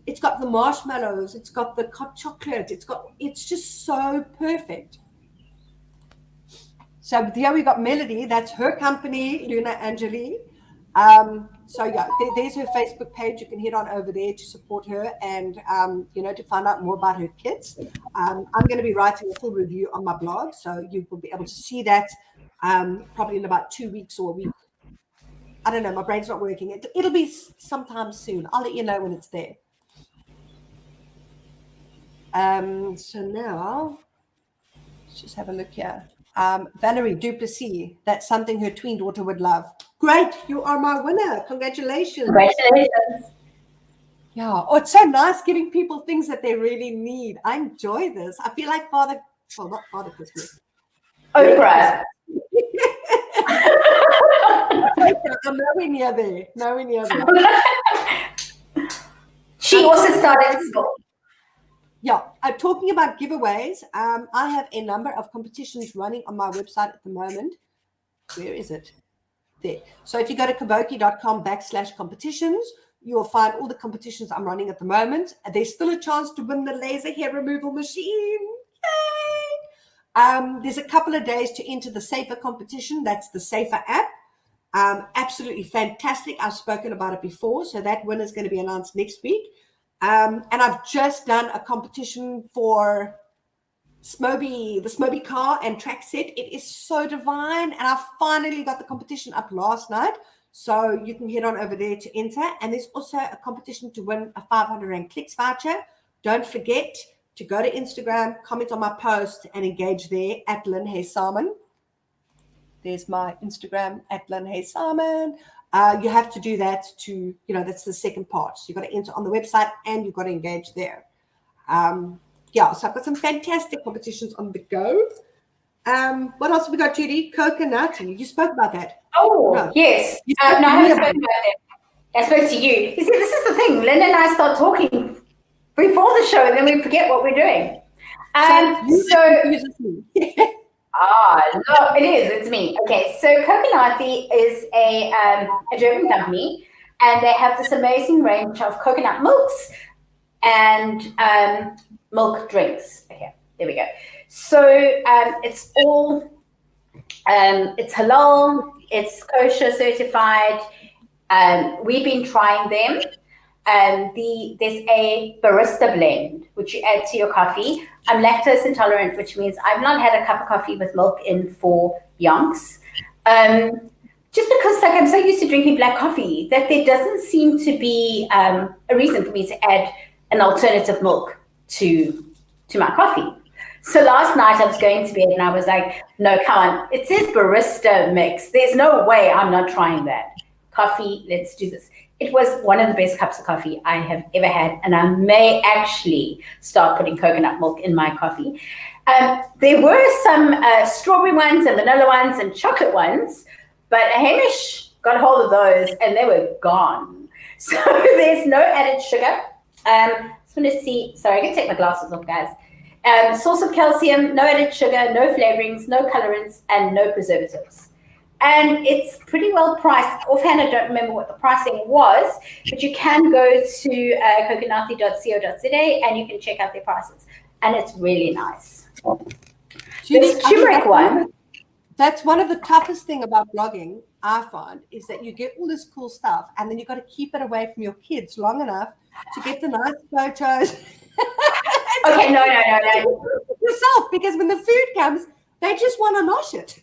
It's got the marshmallows, it's got the hot chocolate, it's just so perfect. So here we got Melody, that's her company, Luna Angeli. There's her Facebook page. You can head on over there to support her and, to find out more about her kids. I'm going to be writing a full review on my blog, so you will be able to see that probably in about 2 weeks or a week. I don't know. My brain's not working. It'll be sometime soon. I'll let you know when it's there. So now, let's just have a look here. Valerie Duplessis, that's something her twin daughter would love. Great, you are my winner. Congratulations. Congratulations. Yeah. Oh, it's so nice giving people things that they really need. I enjoy this. I feel like not Father Christmas. Oprah. I'm nowhere near there. She also started school. Yeah, talking about giveaways, I have a number of competitions running on my website at the moment. Where is it? There. So if you go to kaboutjie.com/competitions, you'll find all the competitions I'm running at the moment. There's still a chance to win the laser hair removal machine. Yay! There's a couple of days to enter the Safer competition. That's the Safer app. Absolutely fantastic. I've spoken about it before, so that winner is going to be announced next week. And I've just done a competition for the Smoby car and track set. It is so divine, and I finally got the competition up last night, so you can head on over there to enter. And there's also a competition to win a 500 Rand clicks voucher. Don't forget to go to Instagram, comment on my post, and engage there at Lynn Hay Salmon. There's my Instagram at Lynn Hay Salmon. You have to do that to, that's the second part. So you've got to enter on the website and you've got to engage there. So I've got some fantastic competitions on the go. What else have we got, Judy? Coconut. You spoke about that. Oh, no. Yes. No, I haven't spoken about that. I spoke to you. You see, this is the thing. Lynn and I start talking before the show and then we forget what we're doing. No, it is. It's me. Okay, so Kaboutjie is a German company, and they have this amazing range of coconut milks and milk drinks. Okay, there we go. So it's all, it's halal, it's kosher certified. We've been trying them. There's a barista blend, which you add to your coffee. I'm lactose intolerant, which means I've not had a cup of coffee with milk in for yonks. Just because I'm so used to drinking black coffee that there doesn't seem to be a reason for me to add an alternative milk to my coffee. So last night I was going to bed and I was like, no, come on. It says barista mix. There's no way I'm not trying that. Coffee, let's do this. It was one of the best cups of coffee I have ever had, and I may actually start putting coconut milk in my coffee. There were some strawberry ones and vanilla ones and chocolate ones, but Hamish got hold of those and they were gone. So there's no added sugar. Just want to see. Sorry, I can take my glasses off, guys. Source of calcium, no added sugar, no flavorings, no colorants, and no preservatives. And it's pretty well priced. Offhand, I don't remember what the pricing was, but you can go to coconutjie.co.za and you can check out their prices. And it's really nice. This turmeric one. That's one of the toughest thing about blogging, I find, is that you get all this cool stuff and then you've got to keep it away from your kids long enough to get the nice photos. Okay, no. Yourself, because when the food comes, they just want to nosh it.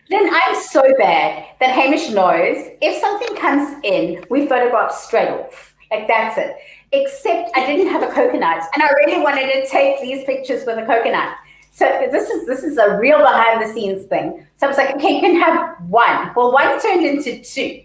Then I'm so bad that Hamish knows if something comes in, we photograph straight off. Like, that's it. Except I didn't have a coconut, and I really wanted to take these pictures with a coconut. So this is a real behind the scenes thing. So I was like, okay, you can have one. Well, one turned into two.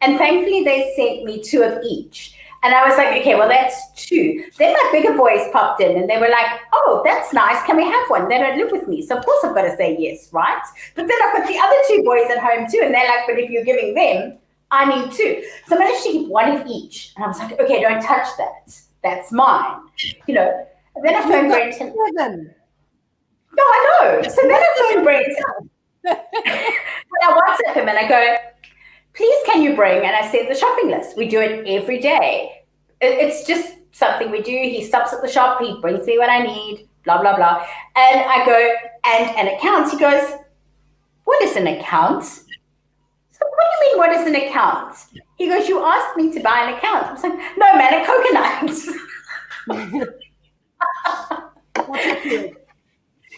And thankfully they sent me two of each. And I was like, okay, well, that's two. Then my bigger boys popped in and they were like, oh, that's nice. Can we have one? They don't live with me. So of course I've got to say yes, right? But then I've got the other two boys at home too. And they're like, but if you're giving them, I need two. So I managed to keep one of each. And I was like, okay, don't touch that. That's mine. And then I phoned Brenton. No, I know. So then I phoned Brenton. But I WhatsApp him and I go, please, can you bring? And I send the shopping list. We do it every day. It's just something we do. He stops at the shop. He brings me what I need, blah, blah, blah. And I go, and an account. He goes, what is an account? So what do you mean, what is an account? He goes, you asked me to buy an account. I was like, no, man, a coconut.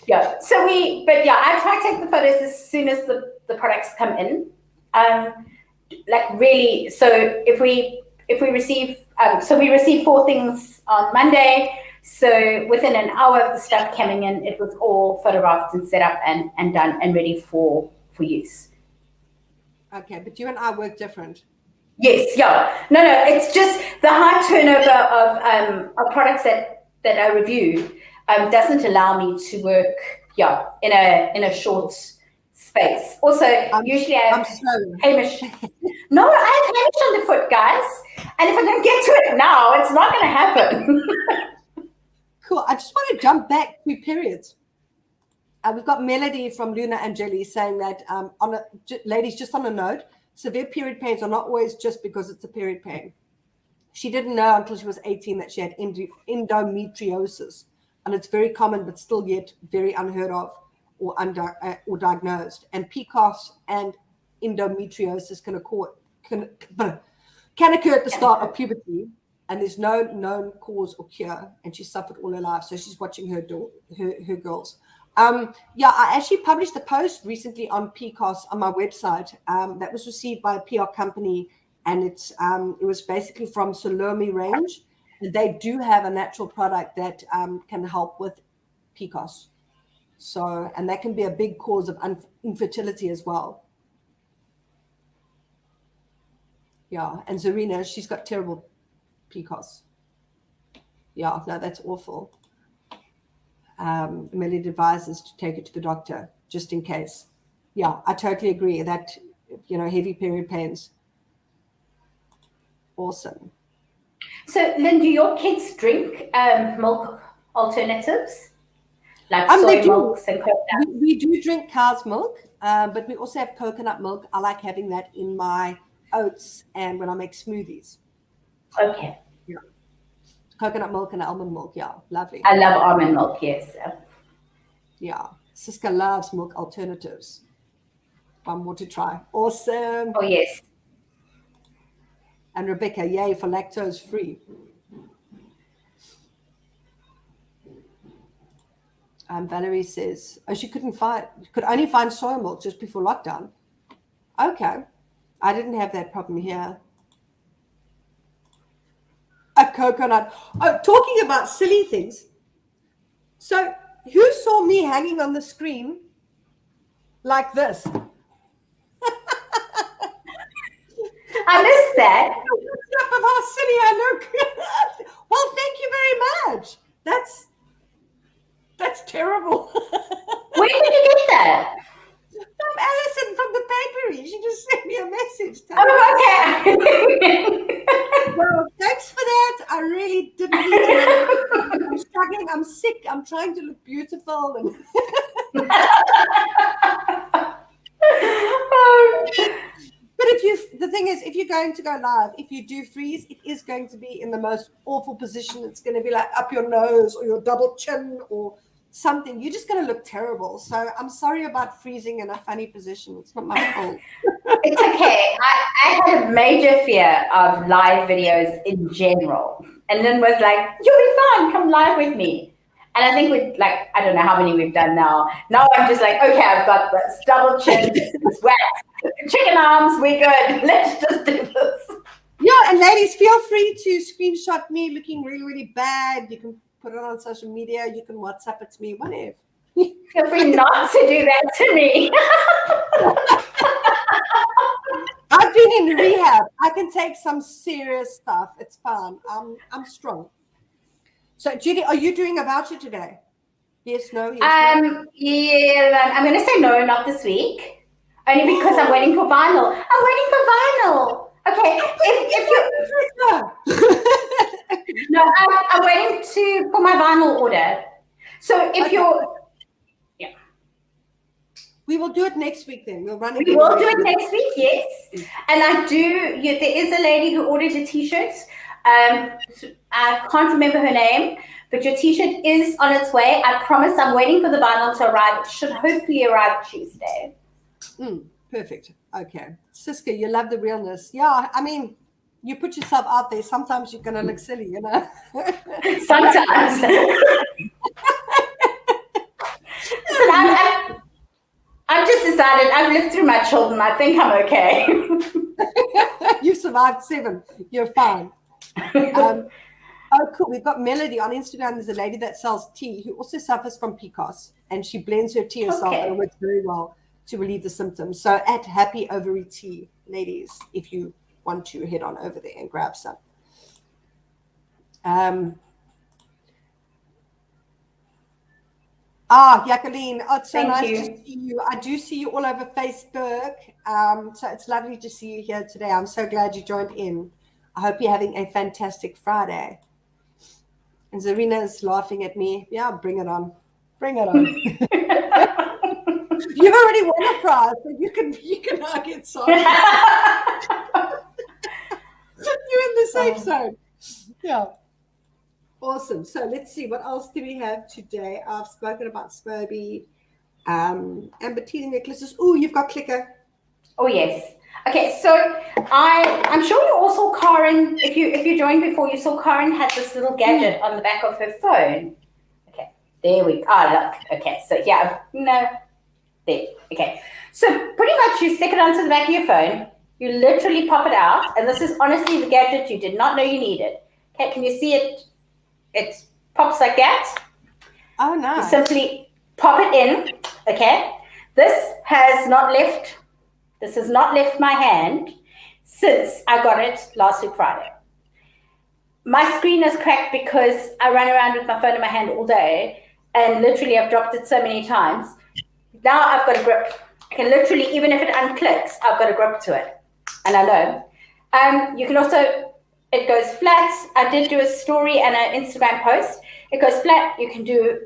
Yeah. So I try to take the photos as soon as the products come in. So if we receive, we receive 4 things on Monday. So within an hour of the stuff coming in, it was all photographed and set up and done and ready for use. Okay, but you and I work different. Yes, yeah. No, it's just the high turnover of products that I review doesn't allow me to work, in a short space. Also, usually I have Hamish. No, I have Hamish on the foot, guys. And if I don't get to it now, it's not going to happen. Cool. I just want to jump back 2 periods. We've got Melody from Luna and Jelly saying that, ladies, just on a note, severe period pains are not always just because it's a period pain. She didn't know until she was 18 that she had endometriosis, and it's very common, but still yet very unheard of or diagnosed. And PCOS and endometriosis can occur at the start of puberty, and there's no known cause or cure. And she suffered all her life, so she's watching her girls. I actually published a post recently on PCOS on my website that was received by a PR company, and it was basically from Salome range, and they do have a natural product that can help with PCOS. So, and that can be a big cause of infertility as well. Yeah, and Zarina, she's got terrible PCOS. Yeah, no, that's awful. Melody advises to take it to the doctor just in case. Yeah, I totally agree that, heavy period pains. Awesome. So, Lynn, do your kids drink milk alternatives? Like soy milks and coconut? We do drink cow's milk, but we also have coconut milk. I like having that in my oats and when I make smoothies. Okay. Yeah. Coconut milk and almond milk. Yeah, lovely. I love almond milk, yes. Yeah. Siska loves milk alternatives. One more to try. Awesome. Oh, yes. And Rebecca, yay for lactose free. Valerie says, she could only find soy milk just before lockdown. Okay. I didn't have that problem here. A coconut. Oh, talking about silly things. So who saw me hanging on the screen like this? I missed that. Of how silly I look. Well, thank you very much. That's terrible. Where did you get that? From Alison from the papery. She just sent me a message. Oh, okay. Well, thanks for that. I really didn't need to. I'm struggling. I'm sick. I'm trying to look beautiful. And but the thing is, if you're going to go live, if you do freeze, it is going to be in the most awful position. It's going to be like up your nose or your double chin or something. You're just going to look terrible. So I'm sorry about freezing in a funny position. It's not my fault. It's okay. I had a major fear of live videos in general. And Lynn was like, you'll be fine. Come live with me. And I think I don't know how many we've done now. Now I'm just like, okay, I've got this double chin, sweat, chicken arms, we're good. Let's just do this. Yeah, and ladies, feel free to screenshot me looking really, really bad. You can put it on social media. You can WhatsApp it to me, whatever. Feel free not to do that to me. I've been in rehab. I can take some serious stuff. It's fine. I'm strong. So, Judy, are you doing a voucher today? Yes, no, yes, no? Yeah, I'm going to say no, not this week. Only because I'm waiting for vinyl. I'm waiting for vinyl. Okay, no, I'm waiting for my vinyl order. So if we will do it next week then. We will do it next week, yes. And there is a lady who ordered the t-shirts. I can't remember her name, but your t-shirt is on its way. I promise. I'm waiting for the vinyl to arrive. It should hopefully arrive Tuesday. Perfect. Okay. Siska, you love the realness. Yeah, I mean, you put yourself out there. Sometimes you're going to look silly, you know? Sometimes. Listen, I've just decided I've lived through my children. I think I'm okay. You survived 7. You're fine. Oh, cool. We've got Melody on Instagram. There's a lady that sells tea who also suffers from PCOS, and she blends her tea herself, and it works very well to relieve the symptoms. So at Happy Ovary Tea, ladies, if you want to head on over there and grab some. Jacqueline, it's so nice to see you. I do see you all over Facebook. So it's lovely to see you here today. I'm so glad you joined in. I hope you're having a fantastic Friday. And Zarina's laughing at me. Yeah, bring it on. Bring it on. You've already won a prize, so you can now get sorry. You're in the safe zone. Yeah. Awesome. So let's see, what else do we have today? I've spoken about Spoby, amber teething necklaces. Oh, you've got clicker. Oh yes. Okay, so I'm sure you all saw Karen. If you joined before, you saw Karen had this little gadget on the back of her phone. Okay, there we go. Look. Okay, so yeah, no, there. Okay, so pretty much you stick it onto the back of your phone. You literally pop it out, and this is honestly the gadget you did not know you needed. Okay, can you see it? It pops like that. Oh, nice. You simply pop it in. Okay, this has not left my hand since I got it last week Friday. My screen is cracked because I run around with my phone in my hand all day, and literally I've dropped it so many times. Now I've got a grip. I can literally, even if it unclicks, I've got a grip to it. And I know. You can also, it goes flat. I did do a story and an Instagram post. It goes flat. You can do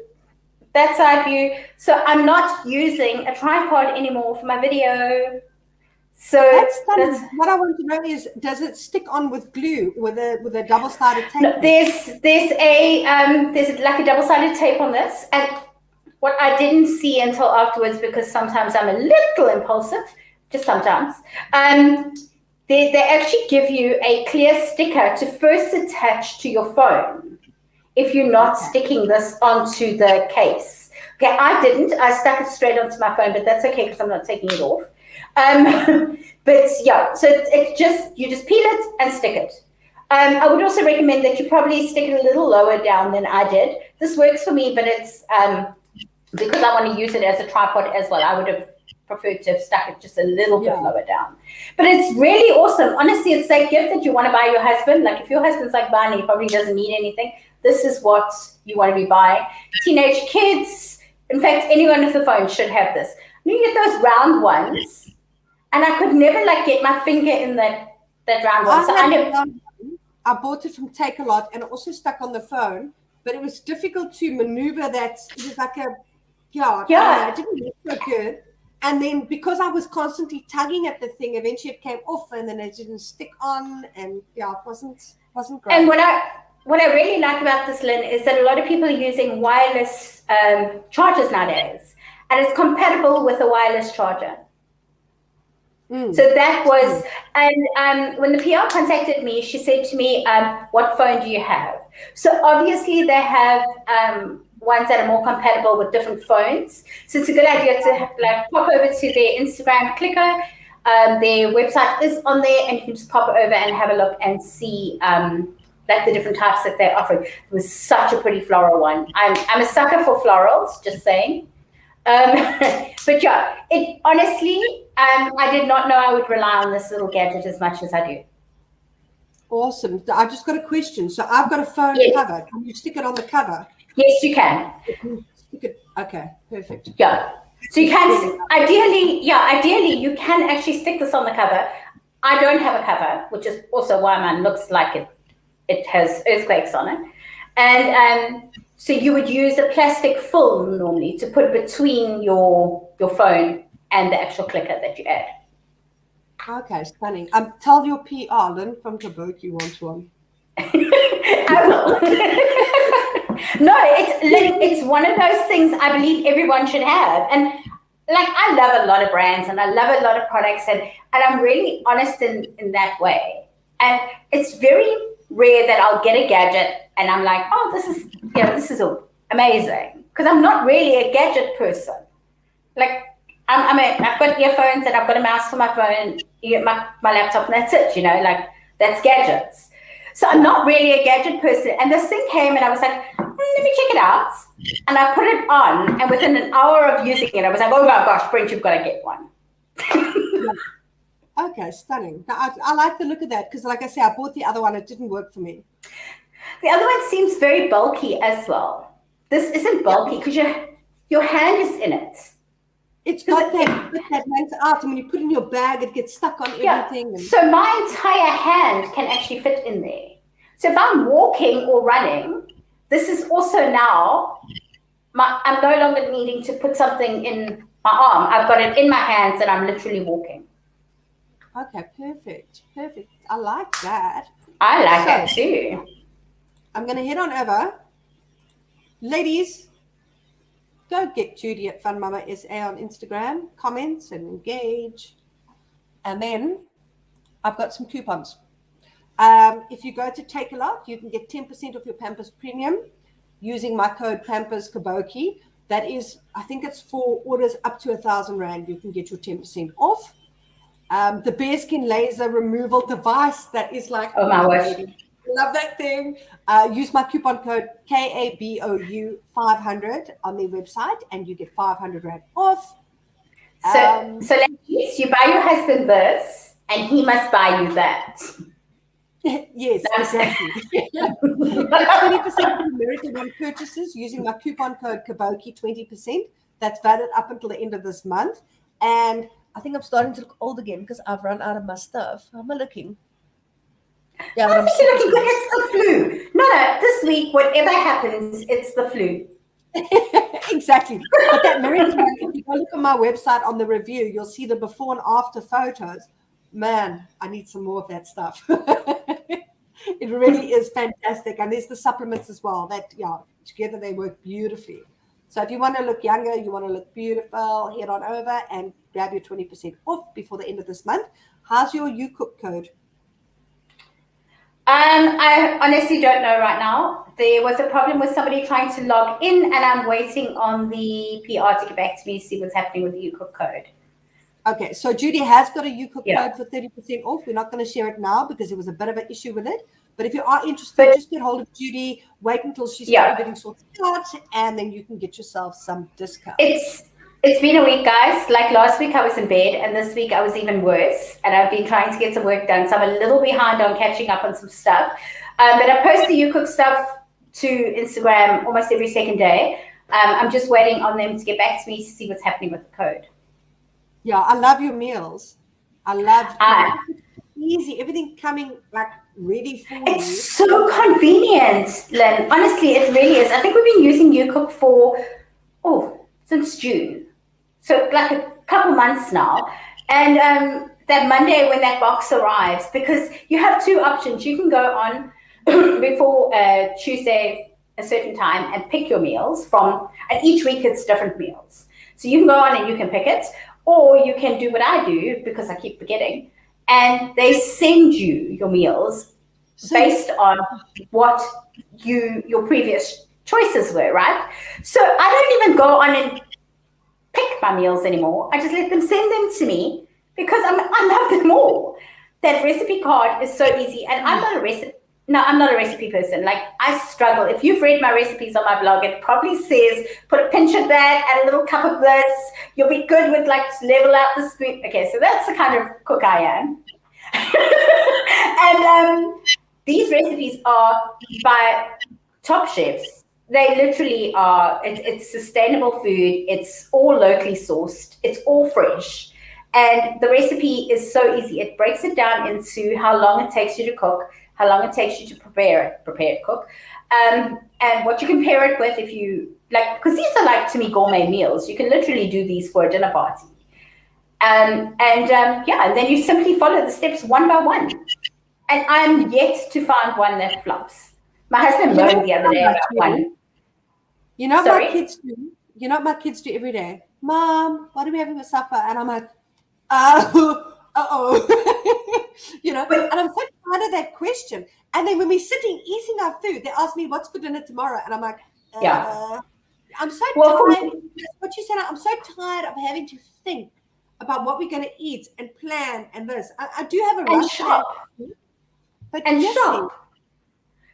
that side view. So I'm not using a tripod anymore for my video. So that's what I want to know is, does it stick on with glue, with a double-sided tape? No, there's like a double-sided tape on this, and what I didn't see until afterwards, because sometimes I'm a little impulsive, just sometimes. They actually give you a clear sticker to first attach to your phone if you're not sticking this onto the case. Okay, I didn't. I stuck it straight onto my phone, but that's okay because I'm not taking it off. But yeah, so you just peel it and stick it. I would also recommend that you probably stick it a little lower down than I did. This works for me, but it's because I want to use it as a tripod as well. I would have preferred to have stuck it just a little bit lower down. But it's really awesome. Honestly, it's that gift that you want to buy your husband. Like if your husband's like Barney, he probably doesn't need anything. This is what you want to be buying. Teenage kids, in fact, anyone with a phone should have this. You get those round ones, and I could never like get my finger in that round one. So I bought it from Take-A-Lot, and it also stuck on the phone, but it was difficult to maneuver that. It was like it didn't look so good. And then because I was constantly tugging at the thing, eventually it came off, and then it didn't stick on, and it wasn't great. And what I really like about this, Lynn, is that a lot of people are using wireless chargers nowadays, and it's compatible with a wireless charger. So that was, and when the PR contacted me, she said to me, what phone do you have? So obviously they have ones that are more compatible with different phones. So it's a good idea to like pop over to their Instagram clicker. Their website is on there, and you can just pop it over and have a look and see like the different types that they're offering. It was such a pretty floral one. I'm a sucker for florals, just saying. But yeah, it honestly, I did not know I would rely on this little gadget as much as I do. Awesome. I just got a question. So I've got a phone cover. Can you stick it on the cover? Yes, you can. Okay, perfect. Yeah. So you can ideally you can actually stick this on the cover. I don't have a cover, which is also why mine looks like it has earthquakes on it. And so you would use a plastic film normally to put between your phone and the actual clicker that you add. Okay, stunning. Tell your PR, Lynn from Kaboutjie wants one. I will. No, it's one of those things I believe everyone should have. And like I love a lot of brands and I love a lot of products, and I'm really honest in that way. And it's very rare that I'll get a gadget and I'm like, oh, this is amazing, because I'm not really a gadget person. Like I've got earphones and I've got a mouse for my phone, my laptop, and that's it. Like that's gadgets. So I'm not really a gadget person. And this thing came and I was like, let me check it out. And I put it on, and within an hour of using it, I was like, oh my gosh, Brent, you've got to get one. Okay, stunning. Now, I like the look of that because, like I said, I bought the other one. It didn't work for me. The other one seems very bulky as well. This isn't bulky because your hand is in it. It's got that makes out, and when you put it in your bag, it gets stuck on everything. So my entire hand can actually fit in there. So if I'm walking or running, this is also now, I'm no longer needing to put something in my arm. I've got it in my hands and I'm literally walking. Okay, perfect. I like that. I like that too. I'm going to head on over. Ladies, go get Judy at Fun Mama SA on Instagram, comments and engage. And then I've got some coupons. If you go to Take a Lot, you can get 10% off your Pampers Premium using my code Pampers Kaboutjie. That is, I think it's for orders up to R1,000. You can get your 10% off. The bearskin laser removal device that is like, oh my word. Love that thing. Use my coupon code KABOU500 on their website and you get R500 off. So ladies, you buy your husband this and he must buy you that. Yes, exactly. 20% American One purchases using my coupon code Kaboutjie 20%. That's valid up until the end of this month. And I think I'm starting to look old again because I've run out of my stuff. How am I looking? Yeah, I think you're looking good. It's the flu. No, this week, whatever happens, it's the flu. Exactly. But that American One, if you go look on my website on the review, you'll see the before and after photos. Man, I need some more of that stuff. It really is fantastic. And there's the supplements as well. That, together they work beautifully. So if you want to look younger, you want to look beautiful, head on over and grab your 20% off before the end of this month. How's your YouCook code? I honestly don't know right now. There was a problem with somebody trying to log in, and I'm waiting on the PR to get back to me to see what's happening with the YouCook code. Okay, so Judy has got a YouCook code for 30% off. We're not going to share it now because there was a bit of an issue with it. But if you are interested, just get hold of Judy. Wait until she's got everything sorted out, and then you can get yourself some discount. It's been a week, guys. Like last week I was in bed, and this week I was even worse. And I've been trying to get some work done, so I'm a little behind on catching up on some stuff. But I post the YouCook stuff to Instagram almost every second day. I'm just waiting on them to get back to me to see what's happening with the code. Yeah, I love your meals. I love easy, everything coming like ready for you. It's so convenient, Lynn. Honestly, it really is. I think we've been using YouCook since June. So like a couple months now. And that Monday when that box arrives, because you have two options. You can go on before Tuesday a certain time and pick your meals from, and each week it's different meals. So you can go on and you can pick it, or you can do what I do because I keep forgetting, and they send you your meals based on what your previous choices were, right? So I don't even go on and pick my meals anymore. I just let them send them to me because I love them all. That recipe card is so easy, and I'm not a recipe person. Like, I struggle. If you've read my recipes on my blog, it probably says put a pinch of that, add a little cup of this. You'll be good with like level out the spoon. Okay, so that's the kind of cook I am. And these recipes are by top chefs. They literally are. It's sustainable food. It's all locally sourced. It's all fresh. And the recipe is so easy. It breaks it down into how long it takes you to cook, how long it takes you to cook, and what you can pair it with if you like, because these are like, to me, gourmet meals. You can literally do these for a dinner party. And then you simply follow the steps one by one. And I'm yet to find one that flops. My husband moaned the other day about one. You know what my kids do? You know what my kids do every day? Mom, what are we having for supper? And I'm like, you know, and I'm so tired of that question. And then when we're sitting eating our food, they ask me what's for dinner tomorrow, and I'm like, I'm so tired. What you said, I'm so tired of having to think about what we're going to eat and plan and this. I do have a rush, shop. but shop.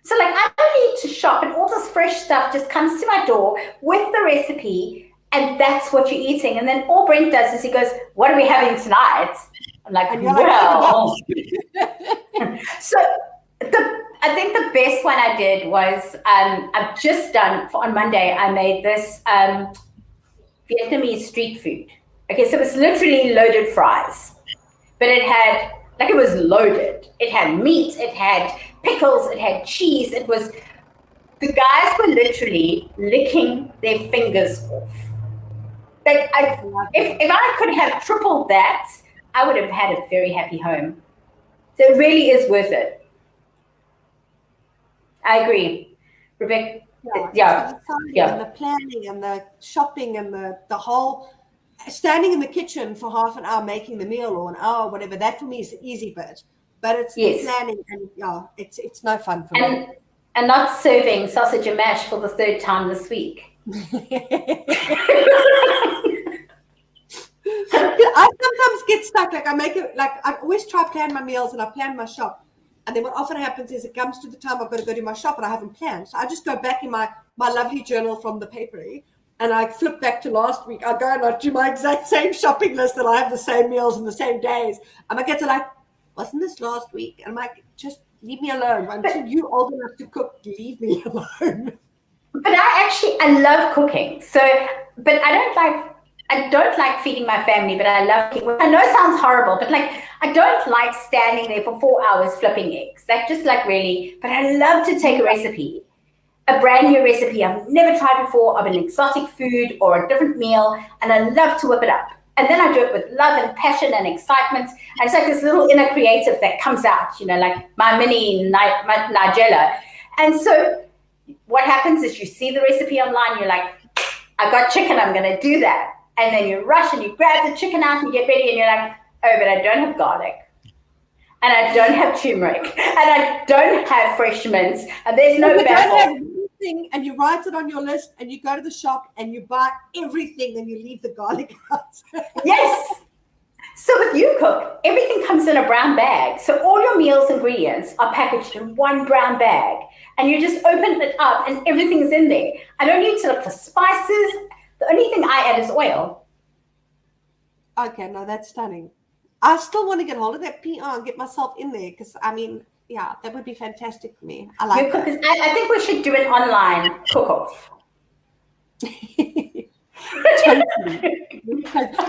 So like I don't need to shop, and all this fresh stuff just comes to my door with the recipe, and that's what you're eating. And then all Brent does is he goes, "What are we having tonight?" I'm like, "Well." So I think the best one I did was I've just done on Monday. I made this Vietnamese street food. Okay, so it was literally loaded fries, but it had it was loaded. It had meat, it had pickles, it had cheese. It was the guys were literally licking their fingers off. Like if I could have tripled that, I would have had a very happy home. So it really is worth it. I agree, Rebecca. Yeah. And the planning and the shopping and the whole standing in the kitchen for half an hour making the meal or an hour, whatever. That for me is the easy bit, but it's the planning and it's no fun for me. And not serving sausage and mash for the third time this week. I sometimes get stuck. Like I always try to plan my meals and I plan my shop. And then what often happens is it comes to the time I've got to go do my shop and I haven't planned. So I just go back in my lovely journal from the papery and I flip back to last week. I go and I do my exact same shopping list and I have the same meals and the same days. And I get to wasn't this last week? And I'm like, just leave me alone. Until you're old enough to cook, leave me alone. But I love cooking. So, but I don't like feeding my family, but I love cooking. I know it sounds horrible, but I don't like standing there for 4 hours flipping eggs. Really, but I love to take a recipe, a brand new recipe I've never tried before of an exotic food or a different meal, and I love to whip it up. And then I do it with love and passion and excitement. And it's like this little inner creative that comes out, like my mini Nigella. And so what happens is you see the recipe online, you're like, I got chicken, I'm going to do that. And then you rush and you grab the chicken out and you get ready and you're like, oh, but I don't have garlic. And I don't have turmeric. And I don't have fresh mints. And there's no basil. And you write it on your list and you go to the shop and you buy everything and you leave the garlic out. Yes. So if you cook, everything comes in a brown bag. So all your meals ingredients are packaged in one brown bag. And you just open it up and everything's in there. I don't need to look for spices. The only thing I add is oil. Okay, no, that's stunning. I still want to get hold of that PR and get myself in there because, that would be fantastic for me. I like that. I think we should do an online cook-off. Totally.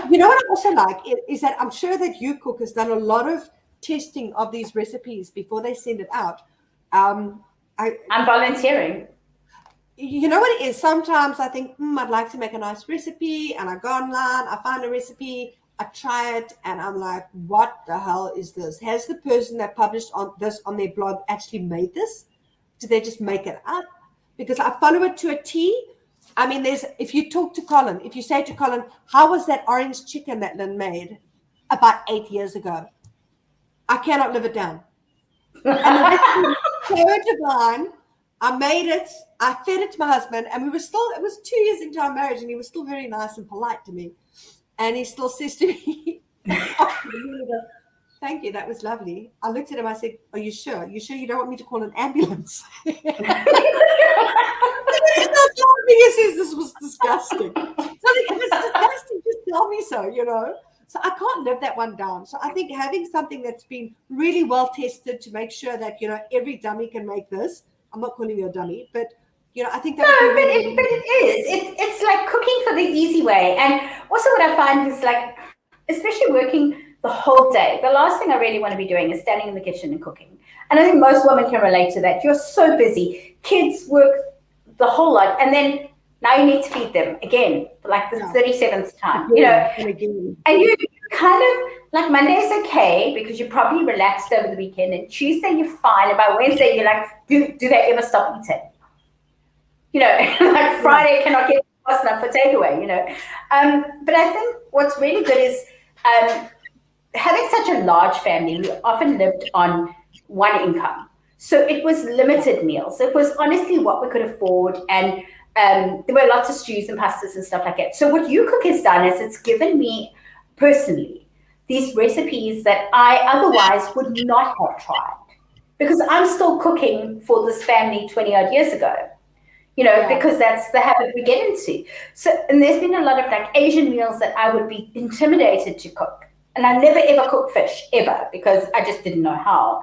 You know what I also like is that I'm sure that You Cook has done a lot of testing of these recipes before they send it out. I'm volunteering. You know what it is? Sometimes I think, I'd like to make a nice recipe, and I go online, I find a recipe, I try it, and I'm like, what the hell is this? Has the person that published on their blog actually made this? Did they just make it up? Because I follow it to a T. If you talk to Colin, if you say to Colin, how was that orange chicken that Lynn made about 8 years ago? I cannot live it down. And the recipe is so divine. I made it, I fed it to my husband, and it was 2 years into our marriage, and he was still very nice and polite to me. And he still says to me, thank you, that was lovely. I looked at him, I said, are you sure? You sure you don't want me to call an ambulance? He says, this was disgusting. So if it's disgusting, just tell me so, So I can't live that one down. So I think having something that's been really well tested to make sure that, every dummy can make this. I'm not calling you a dummy, but I think that. No, but it is. It's like cooking for the easy way. And also, what I find is especially working the whole day. The last thing I really want to be doing is standing in the kitchen and cooking. And I think most women can relate to that. You're so busy. Kids work the whole lot, and then now you need to feed them again for the 37th time. And you kind of Monday's okay because you're probably relaxed over the weekend, and Tuesday you're fine, and by Wednesday you're like, do they ever stop eating? Friday cannot get fast enough for takeaway. But I think what's really good is having such a large family. We often lived on one income, so it was limited meals. It was honestly what we could afford, and there were lots of stews and pastas and stuff like that. So what You Cook has done is it's given me personally these recipes that I otherwise would not have tried. because I'm still cooking for this family 20 odd years ago, because that's the habit we get into. So, and there's been a lot of like Asian meals that I would be intimidated to cook. And I never ever cooked fish ever because I just didn't know how.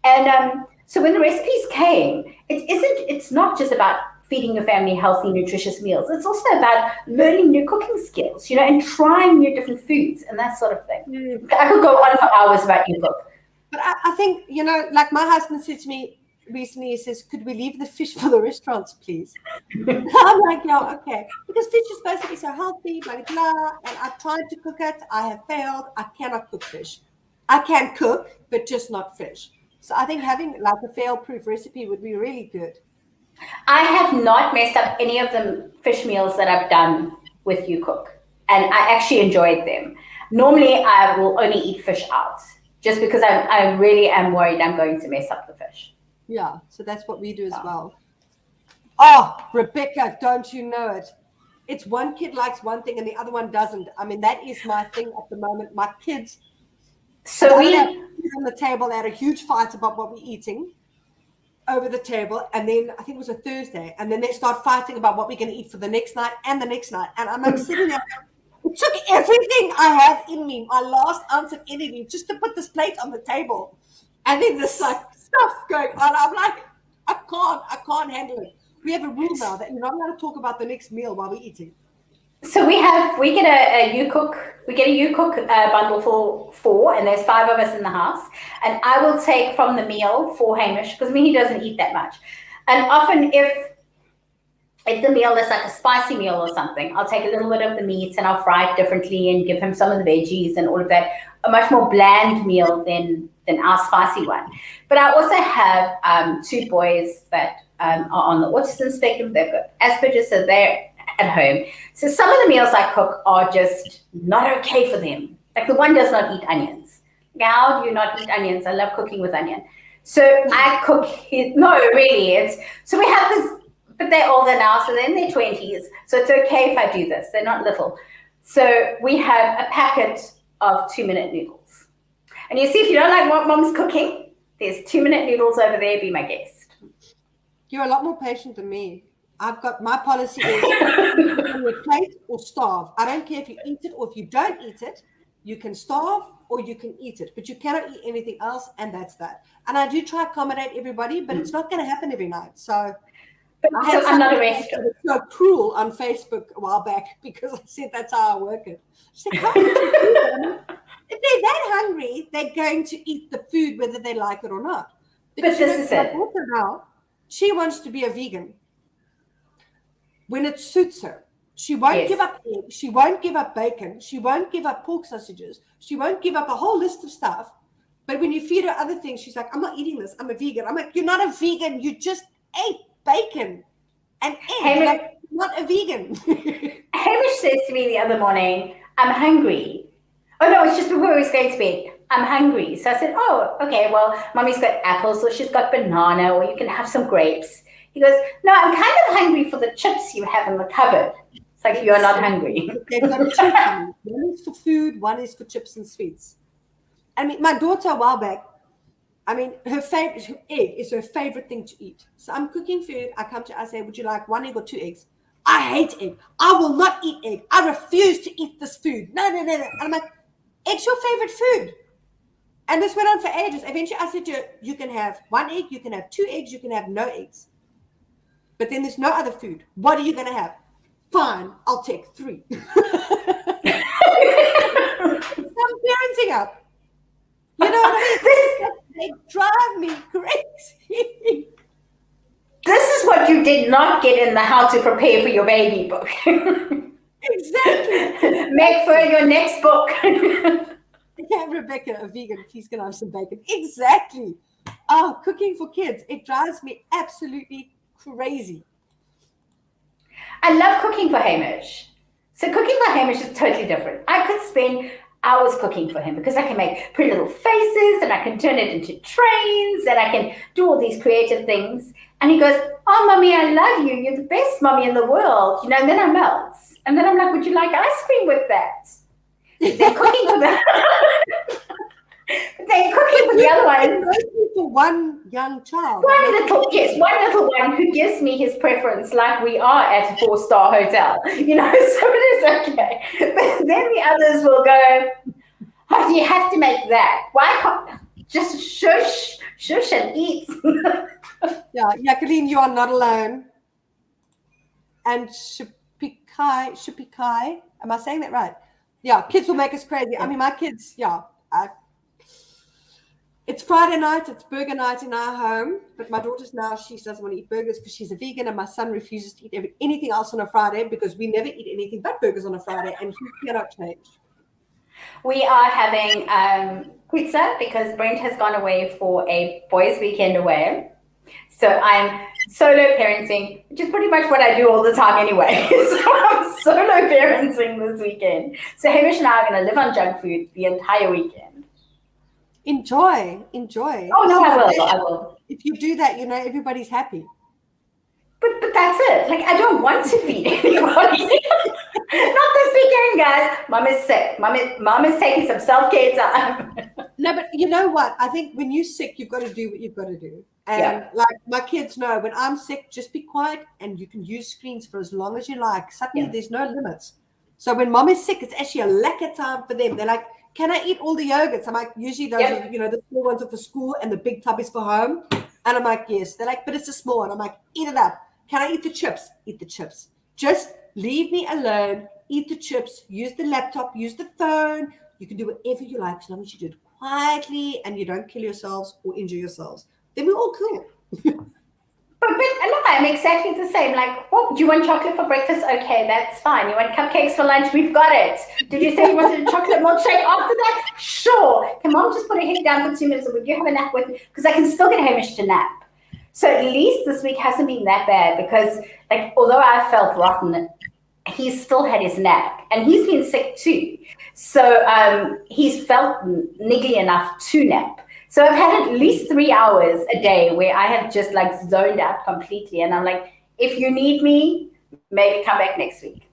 And so when the recipes came, it's not just about feeding your family healthy, nutritious meals. It's also about learning new cooking skills, and trying new different foods and that sort of thing. I could go on for hours about you cook. But I think, like my husband said to me recently, he says, could we leave the fish for the restaurants, please? I'm like, yeah, okay. Because fish is supposed to be so healthy, blah, blah, blah. And I've tried to cook it. I have failed. I cannot cook fish. I can cook, but just not fish. So I think having like a fail-proof recipe would be really good. I have not messed up any of the fish meals that I've done with You Cook. And I actually enjoyed them. Normally, I will only eat fish out just because I really am worried I'm going to mess up the fish. Yeah, so that's what we do as well. Oh, Rebecca, don't you know it? It's one kid likes one thing and the other one doesn't. I mean, that is my thing at the moment. My kids, so we on the table, they had a huge fight about what we're eating over the table. And then I think it was a Thursday. And then they start fighting about what we're going to eat for the next night and the next night. And I'm like sitting there. It took everything I have in me, my last ounce of energy, just to put this plate on the table. And then this like stuff going on. I'm like, I can't handle it. We have a rule now that you're not allowed to talk about the next meal while we're eating. So we get a You Cook bundle for 4, and there's 5 of us in the house. And I will take from the meal for Hamish, because he doesn't eat that much. And often if the meal is like a spicy meal or something, I'll take a little bit of the meat and I'll fry it differently and give him some of the veggies and all of that. A much more bland meal than our spicy one. But I also have 2 boys that are on the autism spectrum. They've got Asperger's, so they're at home. So some of the meals I cook are just not okay for them. Like the one does not eat onions. How do you not eat onions? I love cooking with onion. So I cook no, really. So we have this, but they're older now, so they're in their 20s. So it's okay if I do this. They're not little. So we have a packet of 2-minute noodles. And you see, if you don't like what mom's cooking, there's 2-minute noodles over there. Be my guest. You're a lot more patient than me. I've got my policy is on your plate or starve. I don't care if you eat it or if you don't eat it. You can starve or you can eat it, but you cannot eat anything else, and that's that. And I do try to accommodate everybody, but it's not going to happen every night. So I'm not a restaurant. So cruel on Facebook a while back because I said that's how I work it. She said, how could you do that? If they're that hungry, they're going to eat the food whether they like it or not. Because but this is it. Now, she wants to be a vegan when it suits her. She won't give up eggs. She won't give up bacon. She won't give up pork sausages. She won't give up a whole list of stuff. But when you feed her other things, she's like, I'm not eating this. I'm a vegan. I'm like, you're not a vegan. You just ate bacon and eggs. Like, you're not a vegan. Hamish says to me the other morning, I'm hungry. Oh, no, it's just before he was going to bed. I'm hungry. So I said, oh, okay, well, mommy's got apples or she's got banana or you can have some grapes. He goes, no, I'm kind of hungry for the chips you have in the cupboard. It's like, you're not hungry. They've got 2 things. One is for food, one is for chips and sweets. I mean, my daughter a while back, I mean, her egg is her favorite thing to eat. So I'm cooking food. I come to her, I say, would you like 1 egg or 2 eggs? I hate egg. I will not eat egg. I refuse to eat this food. No. And I'm like, egg's your favorite food. And this went on for ages. Eventually I said to her, you can have 1 egg, you can have 2 eggs, you can have no eggs. But then there's no other food. What are you going to have? Fine, I'll take 3. I'm parenting up. You know what I mean? They drive me crazy. This is what you did not get in the How to Prepare for Your Baby book. Exactly. Make for your next book. Yeah, Rebecca, a vegan, please can I have some bacon? Exactly. Oh, cooking for kids. It drives me absolutely crazy. I love cooking for Hamish. So cooking for Hamish is totally different. I could spend hours cooking for him because I can make pretty little faces and I can turn it into trains and I can do all these creative things. And he goes, oh, mommy, I love you. You're the best mommy in the world. You know, and then I melt. And then I'm like, would you like ice cream with that? They're cooking for that. Then cooking for the other ones. For one young child. One little one who gives me his preference, like we are at a 4-star hotel, so it is okay. But then the others will go, oh, do you have to make that? Why can't just shush and eat? Yeah, Jacqueline, you are not alone. And Shupikai, am I saying that right? Yeah, kids will make us crazy. I mean, my kids, it's Friday night, it's burger night in our home, but my daughter's now, she doesn't want to eat burgers because she's a vegan, and my son refuses to eat anything else on a Friday because we never eat anything but burgers on a Friday, and he cannot change. We are having pizza because Brent has gone away for a boys' weekend away. So I'm solo parenting, which is pretty much what I do all the time anyway. So I'm solo parenting this weekend. So Hamish and I are going to live on junk food the entire weekend. Enjoy. Oh, no, I will. If you do that, everybody's happy. But that's it. Like, I don't want to feed anybody. Not this weekend, guys. Mom is sick. Mom is taking some self-care time. No, but you know what? I think when you're sick, you've got to do what you've got to do. And like my kids know, when I'm sick, just be quiet and you can use screens for as long as you like. Suddenly, there's no limits. So when mom is sick, it's actually a lekker time for them. They're like, can I eat all the yogurts? I'm like, usually those are, the small ones are for school and the big tub is for home. And I'm like, yes. They're like, but it's a small one. I'm like, eat it up. Can I eat the chips? Eat the chips. Just leave me alone. Eat the chips. Use the laptop. Use the phone. You can do whatever you like as long as you do it quietly and you don't kill yourselves or injure yourselves. Then we're all cool. But no, I'm exactly the same. Like, oh, do you want chocolate for breakfast? Okay, that's fine. You want cupcakes for lunch? We've got it. Did you say you wanted a chocolate milkshake after that? Sure. Can mom just put her head down for 2 minutes and would you have a nap with me? Because I can still get Hamish to nap. So at least this week hasn't been that bad because, like, although I felt rotten, he's still had his nap and he's been sick too. So he's felt niggly enough to nap. So I've had at least 3 hours a day where I have just like zoned out completely. And I'm like, if you need me, maybe come back next week.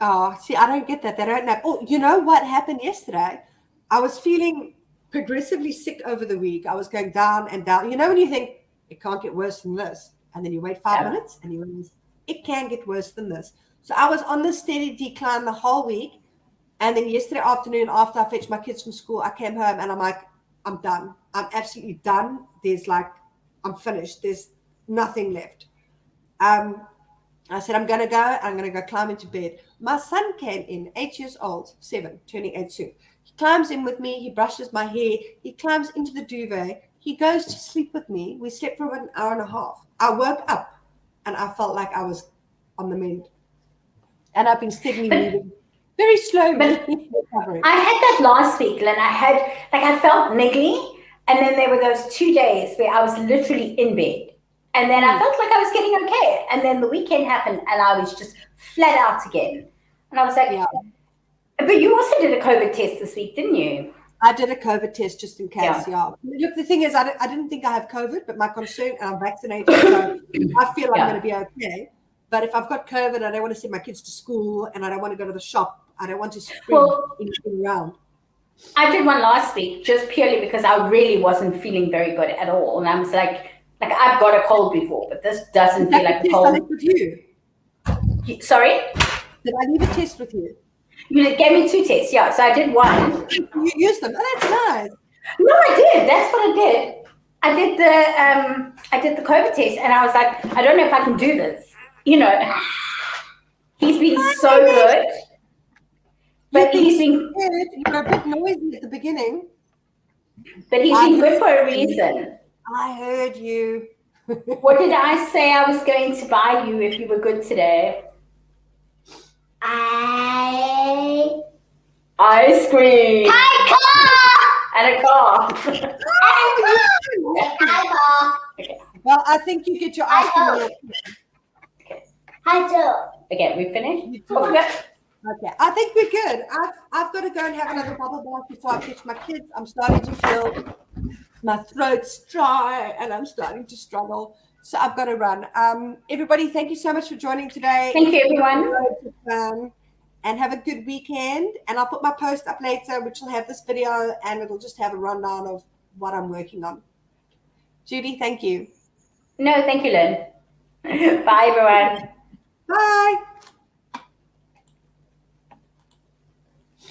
Oh, see, I don't get that. They don't nap. Oh, you know what happened yesterday? I was feeling progressively sick over the week. I was going down and down. You know when you think, it can't get worse than this. And then you wait 5 minutes and you realize, it can get worse than this. So I was on this steady decline the whole week. And then yesterday afternoon, after I fetched my kids from school, I came home and I'm like, I'm done. I'm absolutely done. I'm finished. There's nothing left. I said, I'm going to go climb into bed. My son came in, 8 years old, 7, turning 8 soon. He climbs in with me. He brushes my hair. He climbs into the duvet. He goes to sleep with me. We slept for about an hour and a half. I woke up and I felt like I was on the mend. And I've been steadily moving. Very slowly. I had that last week, Lynn. I felt niggly, and then there were those 2 days where I was literally in bed, and then I felt like I was getting okay, and then the weekend happened, and I was just flat out again, and I was like, But you also did a COVID test this week, didn't you? I did a COVID test just in case, Look, the thing is, I didn't think I have COVID, but my concern, and I'm vaccinated, so I feel I'm going to be okay. But if I've got COVID, I don't want to send my kids to school, and I don't want to go to the shop. I don't want to spread anything around. I did one last week just purely because I really wasn't feeling very good at all. And I was like I've got a cold before, but this doesn't feel like a cold. I left with you. Sorry? Did I leave a test with you? You gave me 2 tests, so I did one. You used them. Oh, that's nice. No, I did. That's what I did. I did the COVID test, and I was like, I don't know if I can do this. He's been so good. But he's been good. You were a bit noisy at the beginning. But he's been good for a reason. I heard you. What did I say I was going to buy you if you were good today? Ice cream. And a car. Okay. Well, I think you get your ice cream. Okay, we finished? Okay, I think we're good. I've got to go and have another bubble bath before I fetch my kids. I'm starting to feel my throat's dry and I'm starting to struggle. So I've got to run. Everybody, thank you so much for joining today. Thank you, everyone. and have a good weekend. And I'll put my post up later, which will have this video, and it'll just have a rundown of what I'm working on. Judy, thank you. No, thank you, Lynn. Bye, everyone. Bye.